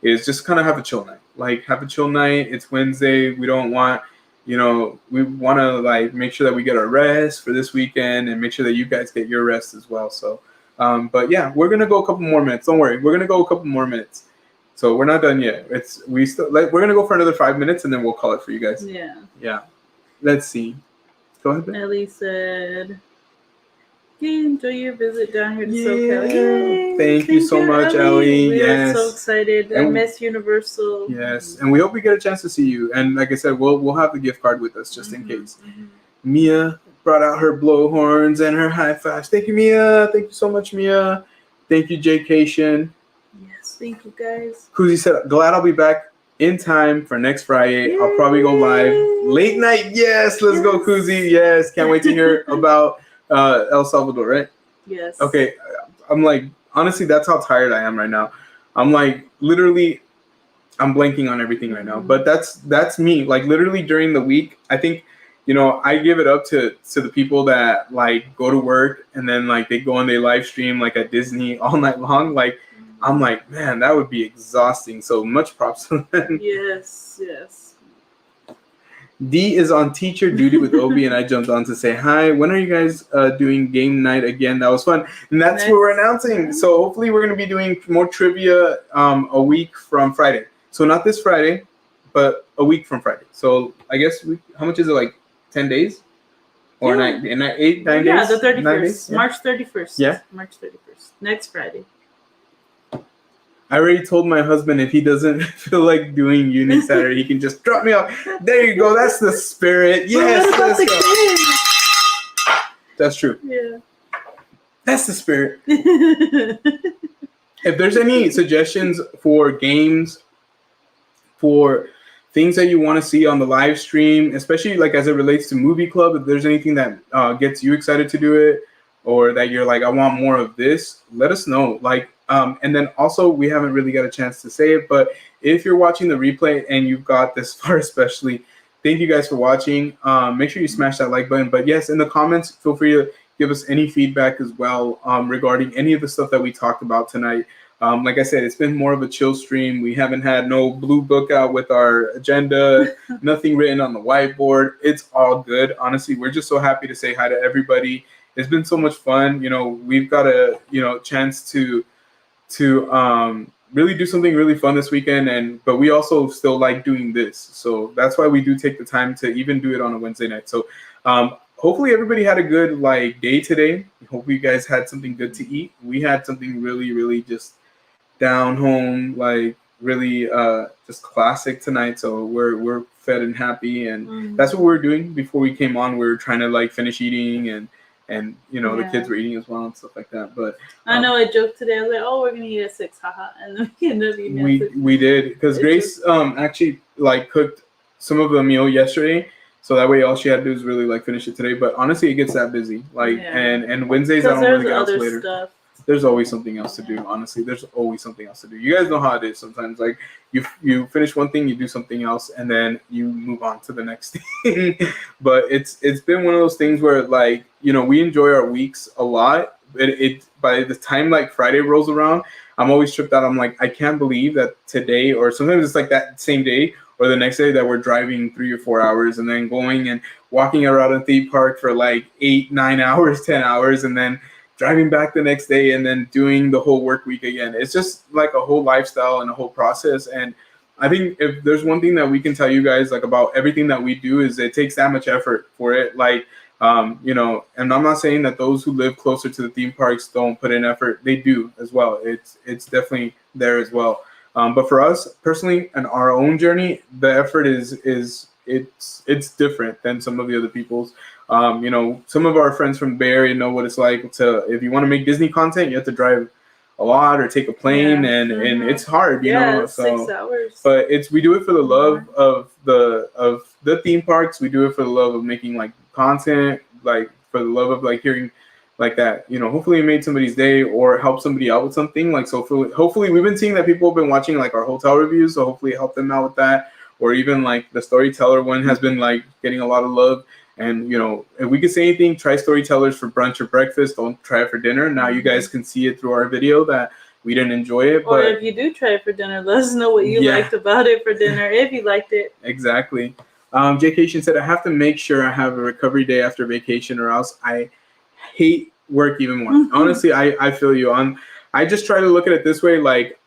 Is just kind of have a chill night. Like, have a chill night. It's Wednesday. We don't want. We want to like make sure that we get our rest for this weekend, and make sure that you guys get your rest as well. So, but yeah, we're gonna go a couple more minutes. Don't worry, we're gonna go a couple more minutes. So we're not done yet. We're gonna go for another 5 minutes, and then we'll call it for you guys. Yeah. Yeah. Let's see. Go ahead, Ben. Ellie said, "Hey, enjoy your visit down here to Yeah. SoCal." Yay. Thank you so much, Ellie. We Yes. are so excited. I miss Universal. Yes, and we hope we get a chance to see you. And like I said, we'll have the gift card with us just in case. Mia brought out her blowhorns and her high fives. Thank you, Mia. Thank you so much, Mia. Thank you, Jaycation. Yes, thank you, guys. Kuzi said, glad I'll be back in time for next Friday. Yay. I'll probably go live late night. Yes, let's go, Kuzi. Yes, can't wait to hear about El Salvador, right? Yes. Okay, I'm like, honestly, that's how tired I am right now. I'm like, literally, I'm blanking on everything right now. But that's me. Like, literally during the week, I think, I give it up to the people that like go to work and then like they go and they live stream like at Disney all night long. Like, I'm like, man, that would be exhausting. So much props to them. Yes, yes. D is on teacher duty with Obi, and I jumped on to say hi. When are you guys doing game night again? That was fun. And that's what we're announcing. So hopefully we're going to be doing more trivia a week from Friday. So not this Friday, but a week from Friday. So I guess, how much is it, like 10 days? Or 9 days? Yeah, the 31st. 9 days? Yeah. March 31st. Yeah. March 31st. Next Friday. I already told my husband if he doesn't feel like doing uni Saturday, he can just drop me off. There you go. That's the spirit. Yes, let's go. That's true. Yeah. That's the spirit. if there's any suggestions for games, for things that you want to see on the live stream, especially like as it relates to movie club, if there's anything that gets you excited to do it, or that you're like, I want more of this, let us know. Like, and then also, we haven't really got a chance to say it, but if you're watching the replay and you've got this far, especially, thank you guys for watching. Make sure you smash that like button. But yes, in the comments, feel free to give us any feedback as well regarding any of the stuff that we talked about tonight. Like I said, it's been more of a chill stream. We haven't had no blue book out with our agenda, nothing written on the whiteboard. It's all good. Honestly, we're just so happy to say hi to everybody. It's been so much fun. You know, we've got a chance to really do something really fun this weekend, but we also still like doing this. So that's why we do take the time to even do it on a Wednesday night. So hopefully everybody had a good day today. Hope you guys had something good to eat. We had something really, really just down home, really just classic tonight. So we're fed and happy, and that's what we were doing before we came on. We were trying to finish eating, and the kids were eating as well and stuff like that. But I know I joked today. I was like, "Oh, we're gonna eat at 6, haha," and then we ended up eating at 6. We did, because Grace actually cooked some of the meal yesterday, so that way all she had to do is really finish it today. But honestly, it gets that busy. And Wednesdays I don't really get out later. Stuff. There's always something else to do. Honestly, there's always something else to do. You guys know how it is sometimes. You finish one thing, you do something else, and then you move on to the next thing. But it's been one of those things where we enjoy our weeks a lot. It by the time Friday rolls around, I'm always tripped out. I'm like, I can't believe that today, or sometimes it's that same day or the next day, that we're driving 3 or 4 hours and then going and walking around a theme park for 8, 9 hours, 10 hours, and then driving back the next day and then doing the whole work week again. It's just a whole lifestyle and a whole process. And I think if there's one thing that we can tell you guys about everything that we do, is it takes that much effort for it. And I'm not saying that those who live closer to the theme parks don't put in effort. They do as well. It's definitely there as well. But for us personally, and our own journey, the effort it's different than some of the other people's. Some of our friends from the Bay Area know what it's like if you want to make Disney content, you have to drive a lot or take a plane, and it's hard, you know. So 6 hours. But we do it for the love of the theme parks. We do it for the love of making content, for the love of hearing that, hopefully it made somebody's day or helped somebody out with something. So hopefully we've been seeing that people have been watching our hotel reviews, so hopefully it helped them out with that. Or even the storyteller one has been getting a lot of love. And if we could say anything, try storytellers for brunch or breakfast. Don't try it for dinner. Now you guys can see it through our video that we didn't enjoy it. Or if you do try it for dinner, let us know what you liked about it for dinner, if you liked it. Exactly. Vacation said, I have to make sure I have a recovery day after vacation, or else I hate work even more. Honestly, I feel you. I just try to look at it this way.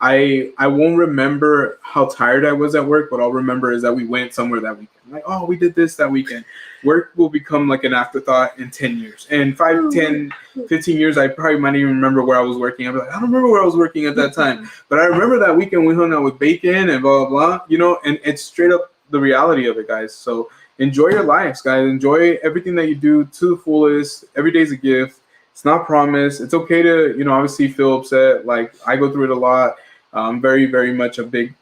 I won't remember how tired I was at work. What I'll remember is that we went somewhere that weekend. Oh, we did this that weekend. Work will become an afterthought in 10 years. And 5, 10, 15 years, I probably might even remember where I was working. I'll be I don't remember where I was working at that time. But I remember that weekend we hung out with bacon and blah, blah, blah. And it's straight up the reality of it, guys. So enjoy your lives, guys. Enjoy everything that you do to the fullest. Every day's a gift. It's not promised. It's okay to, obviously feel upset. I go through it a lot. I'm very, very much a big,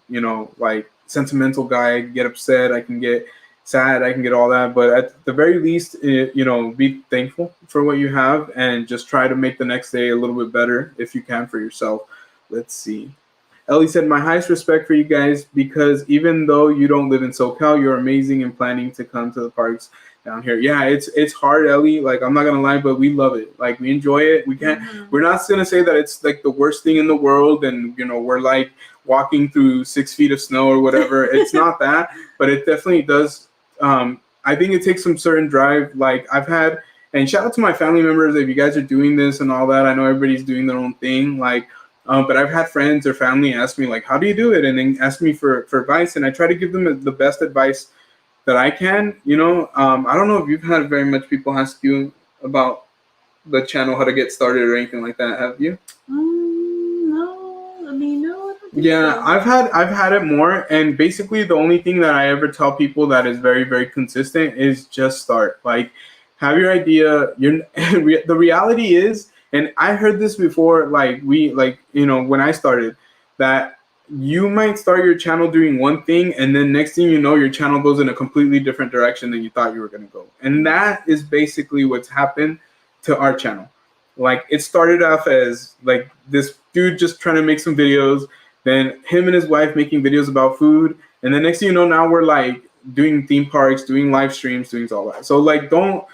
sentimental guy. I get upset. I can get sad. I can get all that. But at the very least, be thankful for what you have and just try to make the next day a little bit better if you can for yourself. Let's see. Ellie said, my highest respect for you guys, because even though you don't live in SoCal, you're amazing in planning to come to the parks down here. Yeah, it's hard, Ellie. I'm not gonna lie, but we love it. We enjoy it. We can't. We're not gonna say that it's the worst thing in the world, and we're walking through 6 feet of snow or whatever. It's not that, but it definitely does. I think it takes some certain drive. I've had, and shout out to my family members if you guys are doing this and all that. I know everybody's doing their own thing. But I've had friends or family ask me how do you do it, and then ask me for advice, and I try to give them the best advice that I can. I don't know if you've had very much people ask you about the channel, how to get started or anything like that. Have you? No. I mean, no. Yeah, so. I've had it more, and basically the only thing that I ever tell people that is very, very consistent is just start. Have your idea. The reality is, And I heard this before, like when I started, that you might start your channel doing one thing, and then next thing you know, your channel goes in a completely different direction than you thought you were going to go. And that is basically what's happened to our channel. Like, it started off as like this dude just trying to make some videos, then him and his wife making videos about food, and then next thing you know, now we're like doing theme parks, doing live streams, doing all that. So like, don't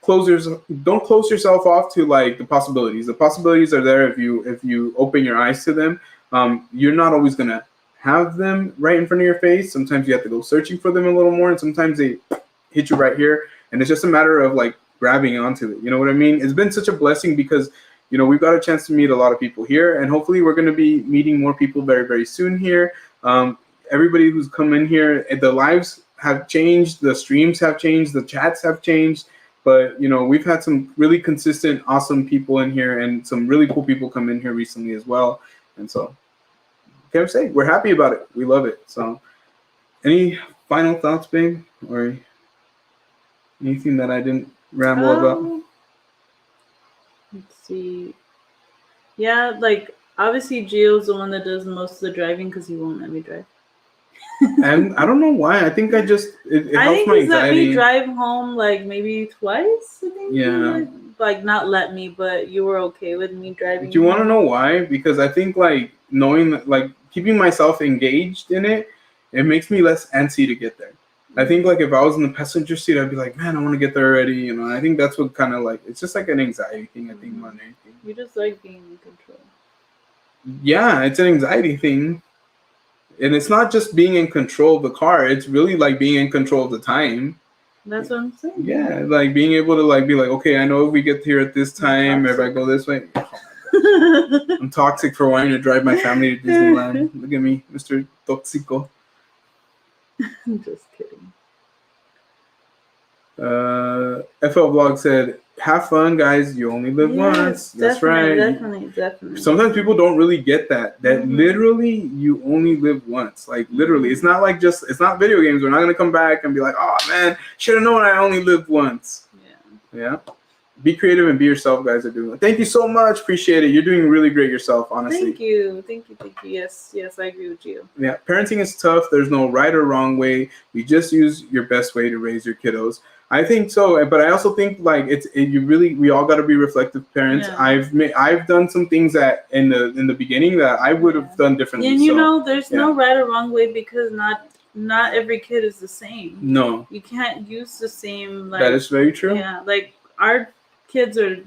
close yourself off to like the possibilities. The possibilities are there if you open your eyes to them. You're not always gonna have them right in front of your face. Sometimes you have to go searching for them a little more, and sometimes they hit you right here, and it's just a matter of like grabbing onto it. You know what I mean? It's been such a blessing because we've got a chance to meet a lot of people here, and hopefully we're going to be meeting more people very, very soon here. Everybody who's come in here, the lives have changed, the streams have changed, the chats have changed, but we've had some really consistent, awesome people in here, and some really cool people come in here recently as well. And so, can I say we're happy about it? We love it. So, any final thoughts, babe, or anything that I didn't ramble about? Let's see. Yeah, like obviously Gio's the one that does most of the driving because he won't let me drive. And I don't know why. I think it helps my he's let anxiety. me drive home like maybe twice. I think. Yeah. Like not let me, but you were okay with me driving. Do you want to know why? Because I think like knowing that, like keeping myself engaged in it, it makes me less antsy to get there. I think like if I was in the passenger seat, I'd be like, man, I want to get there already. I think that's what kind of like, it's just like an anxiety thing. I think more than anything. You just like being in control. Yeah, it's an anxiety thing. And it's not just being in control of the car. It's really like being in control of the time. That's what I'm saying. Yeah, like being able to like be like, okay, I know if we get here at this time, if I go this way. Oh, I'm toxic for wanting to drive my family to Disneyland. Look at me, Mr. Toxico. I'm just kidding. FL Vlog said, have fun, guys. You only live once. That's right. Definitely. Sometimes people don't really get that. Literally, you only live once. Like, literally. It's not like it's not video games. We're not going to come back and be like, oh, man, should have known I only lived once. Yeah. Be creative and be yourself, guys. Thank you so much. Appreciate it. You're doing really great yourself, honestly. Thank you. Yes, I agree with you. Yeah, parenting is tough. There's no right or wrong way. You just use your best way to raise your kiddos. I think so, but I also think like we all got to be reflective parents. Yeah. I've done some things that in the beginning that I would have done differently. And there's no right or wrong way because not every kid is the same. No, you can't use the same. Like, that is very true. Yeah, like our kids are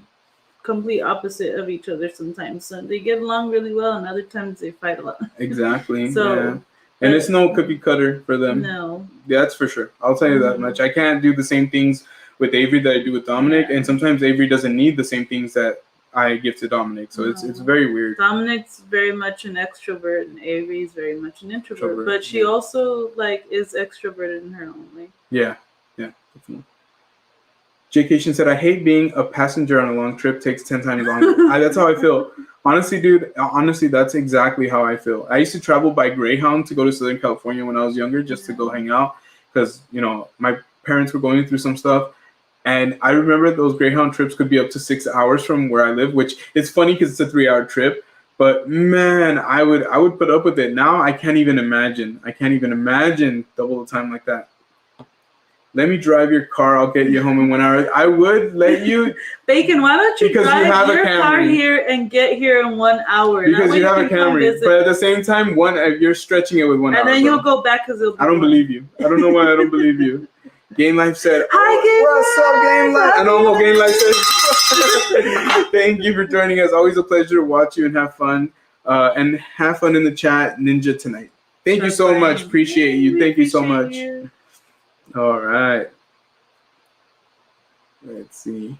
complete opposite of each other sometimes. So they get along really well, and other times they fight a lot. Exactly. So. Yeah. And it's no cookie cutter for them. No. Yeah, that's for sure. I'll tell you that much. I can't do the same things with Avery that I do with Dominic, and sometimes Avery doesn't need the same things that I give to Dominic. So it's very weird. Dominic's very much an extrovert, and Avery's very much an introvert. But she also like is extroverted in her own way. Yeah, definitely. Jaycation said, I hate being a passenger on a long trip. Takes 10 times longer. That's how I feel. Honestly, dude, that's exactly how I feel. I used to travel by Greyhound to go to Southern California when I was younger just to go hang out because, my parents were going through some stuff. And I remember those Greyhound trips could be up to 6 hours from where I live, which is funny because it's a 3-hour trip. But, man, I would put up with it. Now I can't even imagine. Double the time like that. Let me drive your car. I'll get you home in 1 hour. I would let you. Bacon, why don't you drive your car here and get here in 1 hour? Because you have a Camry. But at the same time, you're stretching it with 1 hour. And then you'll go back because I don't believe you. I don't know why I don't believe you. Game Life said, hi, Game what's up, Game Life? I don't know, Game Life said. Thank you for joining us. Always a pleasure to watch you and have fun. And have fun in the chat, Ninja, tonight. Thank you so much. Appreciate you. Thank you so much. All right. Let's see.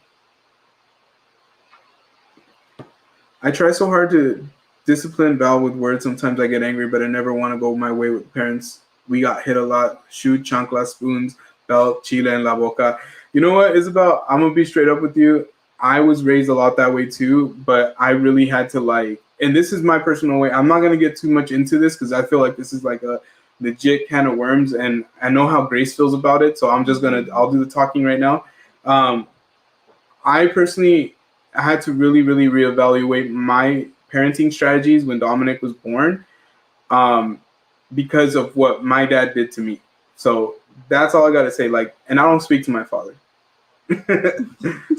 I try so hard to discipline Val with words. Sometimes I get angry, but I never want to go my way with parents. We got hit a lot. Shoot, chancla, spoons, belt, chile, and la boca. You know what, Isabel? I'm going to be straight up with you. I was raised a lot that way too, but I really had to and this is my personal way. I'm not going to get too much into this because I feel like this is like a legit can of worms, and I know how Grace feels about it, so I'll do the talking right now. I personally, I had to really, really reevaluate my parenting strategies when Dominic was born, because of what my dad did to me. So that's all I got to say. Like, and I don't speak to my father.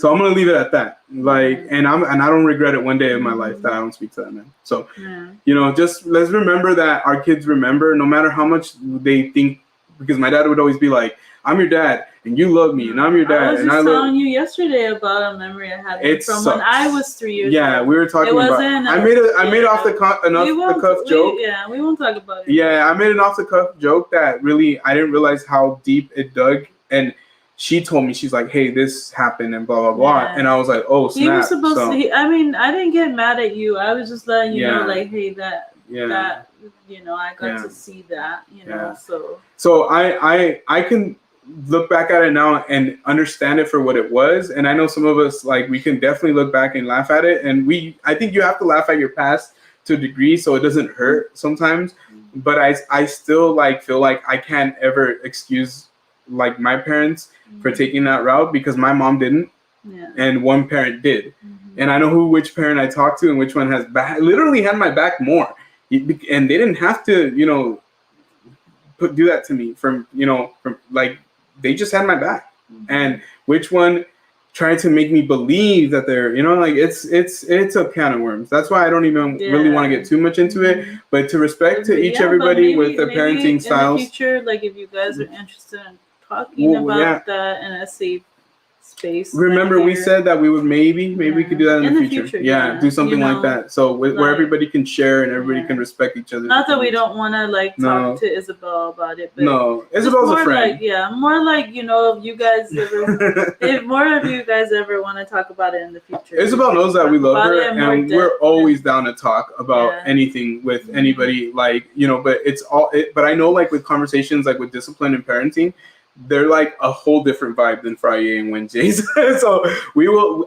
So I'm gonna leave it at that. Like, and I don't regret it one day of my life that I don't speak to that man. So, just let's remember that our kids remember, no matter how much they think, because my dad would always be like, "I'm your dad, and you love me, and I'm your dad." I was just telling you yesterday about a memory I had from when I was 3 years old. Yeah, we were talking about. I made off the cuff joke. We won't talk about it. Yeah, I made an off the cuff joke that really I didn't realize how deep it dug. And she told me, she's like, "Hey, this happened," and blah blah blah. And I was like, "Oh snap!" He was supposed to. I mean, I didn't get mad at you. I was just letting you know, like, hey, that I got to see that. So I can look back at it now and understand it for what it was. And I know some of us, like, we can definitely look back and laugh at it. And I think you have to laugh at your past to a degree so it doesn't hurt sometimes. But I still like feel like I can't ever excuse like my parents for taking that route, because my mom didn't, and one parent did. And I know which parent I talked to and which one has literally had my back more. And they didn't have to, do that to me from like, they just had my back. And which one tried to make me believe that they're, like, it's a can of worms. That's why I don't even really want to get too much into it, but to respect to everybody with their parenting styles. In the future, like, if you guys are interested in talking about that in a safe space. Remember, we said that we would maybe we could do that in the future. Do something like that. So where everybody can share and everybody can respect each other. Not that we don't want to like talk to Isabel about it, but no, Isabel's a friend. Like, more like, if you guys ever, if more of you guys ever want to talk about it in the future. Isabel knows that we love her, and we're always down to talk about anything with anybody. Like, but it's all. But I know, like, with conversations like with discipline and parenting, they're like a whole different vibe than Friday and Wednesdays. So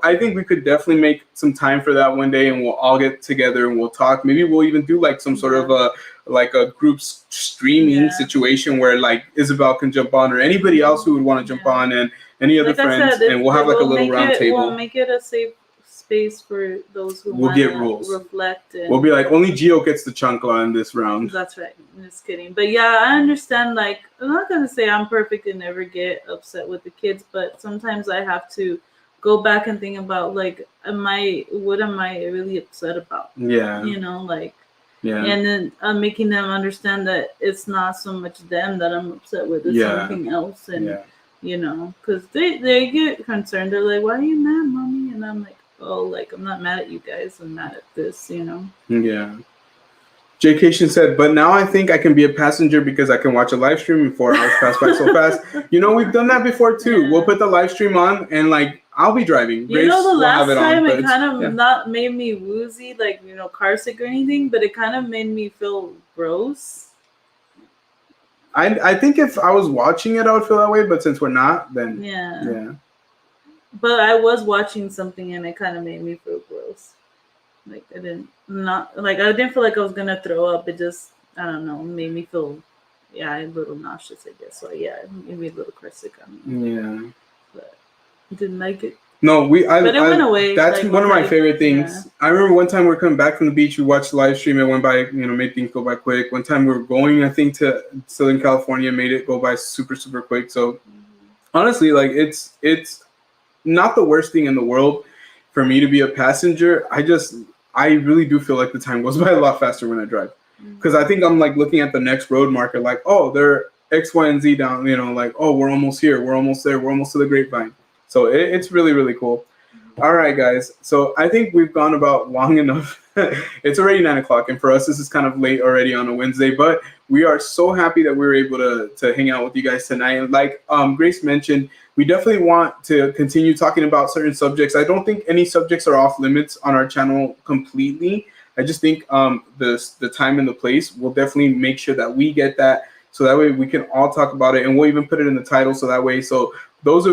I think we could definitely make some time for that one day, and we'll all get together and we'll talk. Maybe we'll even do like some sort of a group streaming situation where like Isabel can jump on, or anybody else who would want to jump on, and any other friends, and we'll have like a little round table. We'll make it a safe space for those who want to reflect. We'll be like, only Gio gets the chancla in this round. That's right. I'm just kidding. But yeah, I understand. Like, I'm not going to say I'm perfect and never get upset with the kids, but sometimes I have to go back and think about, like, what am I really upset about? Yeah. And then I'm making them understand that it's not so much them that I'm upset with, it's something else. And, because they get concerned. They're like, why are you mad, mommy? And I'm like, oh, like, I'm not mad at you guys. I'm mad at this, Yeah. Jaycation said, but now I think I can be a passenger because I can watch a live stream and 4 hours pass by so fast. We've done that before too. We'll put the live stream on and like I'll be driving. The last time it kind of not made me woozy, like, car sick or anything, but it kind of made me feel gross. I think if I was watching it, I would feel that way. But since we're not, then yeah. But I was watching something and it kind of made me feel gross. Like, I didn't feel like I was gonna throw up. It just, I don't know, made me feel a little nauseous, I guess. So it made me a little car sick. Yeah. But I didn't like it. No, but it went away. That's like, one of my favorite things. Yeah. I remember one time we were coming back from the beach, we watched the live stream, it went by, made things go by quick. One time we were going, I think, to Southern California, made it go by super, super quick. So honestly, like, it's not the worst thing in the world for me to be a passenger. I really do feel like the time goes by a lot faster when I drive, because I think I'm like looking at the next road marker, like, oh, they're X, Y, and Z down, like, oh, we're almost here, we're almost there, we're almost to the grapevine. So it's really, really cool. All right, guys. So I think we've gone about long enough. It's already 9 o'clock, and for us, this is kind of late already on a Wednesday, but we are so happy that we were able to hang out with you guys tonight. And like Grace mentioned, we definitely want to continue talking about certain subjects. I don't think any subjects are off limits on our channel completely. I just think the time and the place, we'll definitely make sure that we get that, so that way we can all talk about it, and we'll even put it in the title, so that way, so those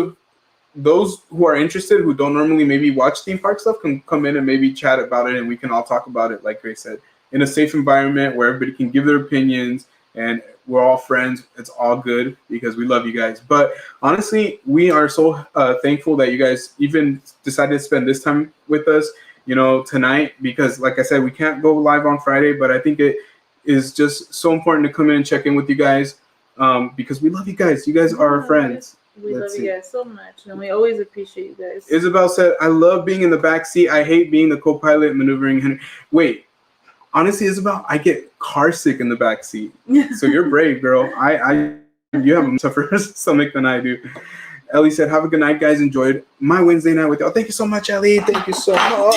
who are interested, who don't normally maybe watch theme park stuff, can come in and maybe chat about it, and we can all talk about it, like Grace said, in a safe environment where everybody can give their opinions and we're all friends. It's all good because we love you guys. But honestly, we are so thankful that you guys even decided to spend this time with us, tonight, because like I said, we can't go live on Friday, but I think it is just so important to come in and check in with you guys, because we love you guys. You guys are our friends. We love you guys so much, and we always appreciate you guys. Isabel said, I love being in the back seat. I hate being the co-pilot maneuvering Henry. Wait, honestly, Isabel, I get car sick in the back seat. So you're brave, girl. You have a tougher stomach than I do. Ellie said, have a good night, guys. Enjoyed my Wednesday night with y'all. Thank you so much, Ellie. Thank you so much.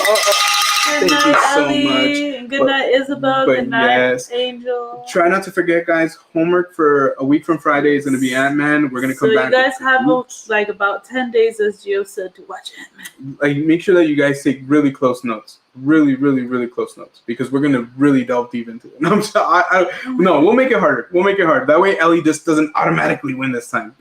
Good night, Ellie. And good night, Isabel. Good night, Angel. Try not to forget, guys. Homework for a week from Friday is going to be Ant-Man. We're going to come back. So you guys have about 10 days, as Gio said, to watch Ant-Man. Like, make sure that you guys take really close notes. Really, really, really close notes, because we're going to really delve deep into it. No, we'll make it harder. We'll make it hard. That way Ellie just doesn't automatically win this time.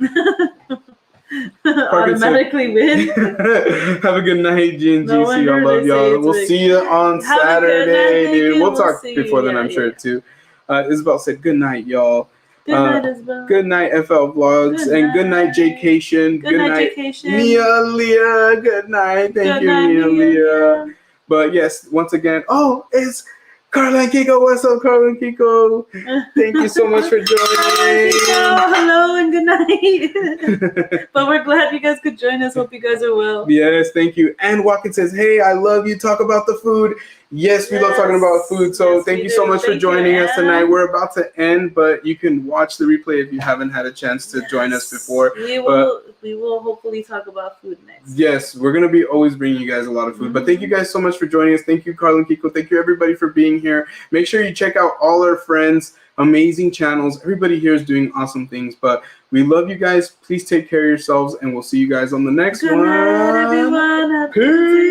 Automatically win. Have a good night, G&G. See y'all. Love y'all. We'll see you on Saturday, dude. We'll talk before then, I'm sure, too. Isabel said, good night, y'all. Good night, Isabel. Good night, FL Vlogs. Good night, Jaycation. Good night, Jaycation. Mia Leah. Good night. Thank you, Mia Leah. But yes, once again, it's Carla and Kiko. What's up, Carla and Kiko? Thank you so much for joining. Hello and good night. But we're glad you guys could join us. Hope you guys are well. Yes, thank you. And Watkins says, hey, I love you. Talk about the food. Yes, we love talking about food. So thank you so much for joining us tonight. We're about to end, but you can watch the replay if you haven't had a chance to join us before. We will hopefully talk about food next. Yes, we're going to be always bringing you guys a lot of food. But thank you guys so much for joining us. Thank you, Carl and Kiko. Thank you, everybody, for being here. Make sure you check out all our friends' amazing channels. Everybody here is doing awesome things. But we love you guys. Please take care of yourselves, and we'll see you guys on the next one. Good night, everyone. Peace.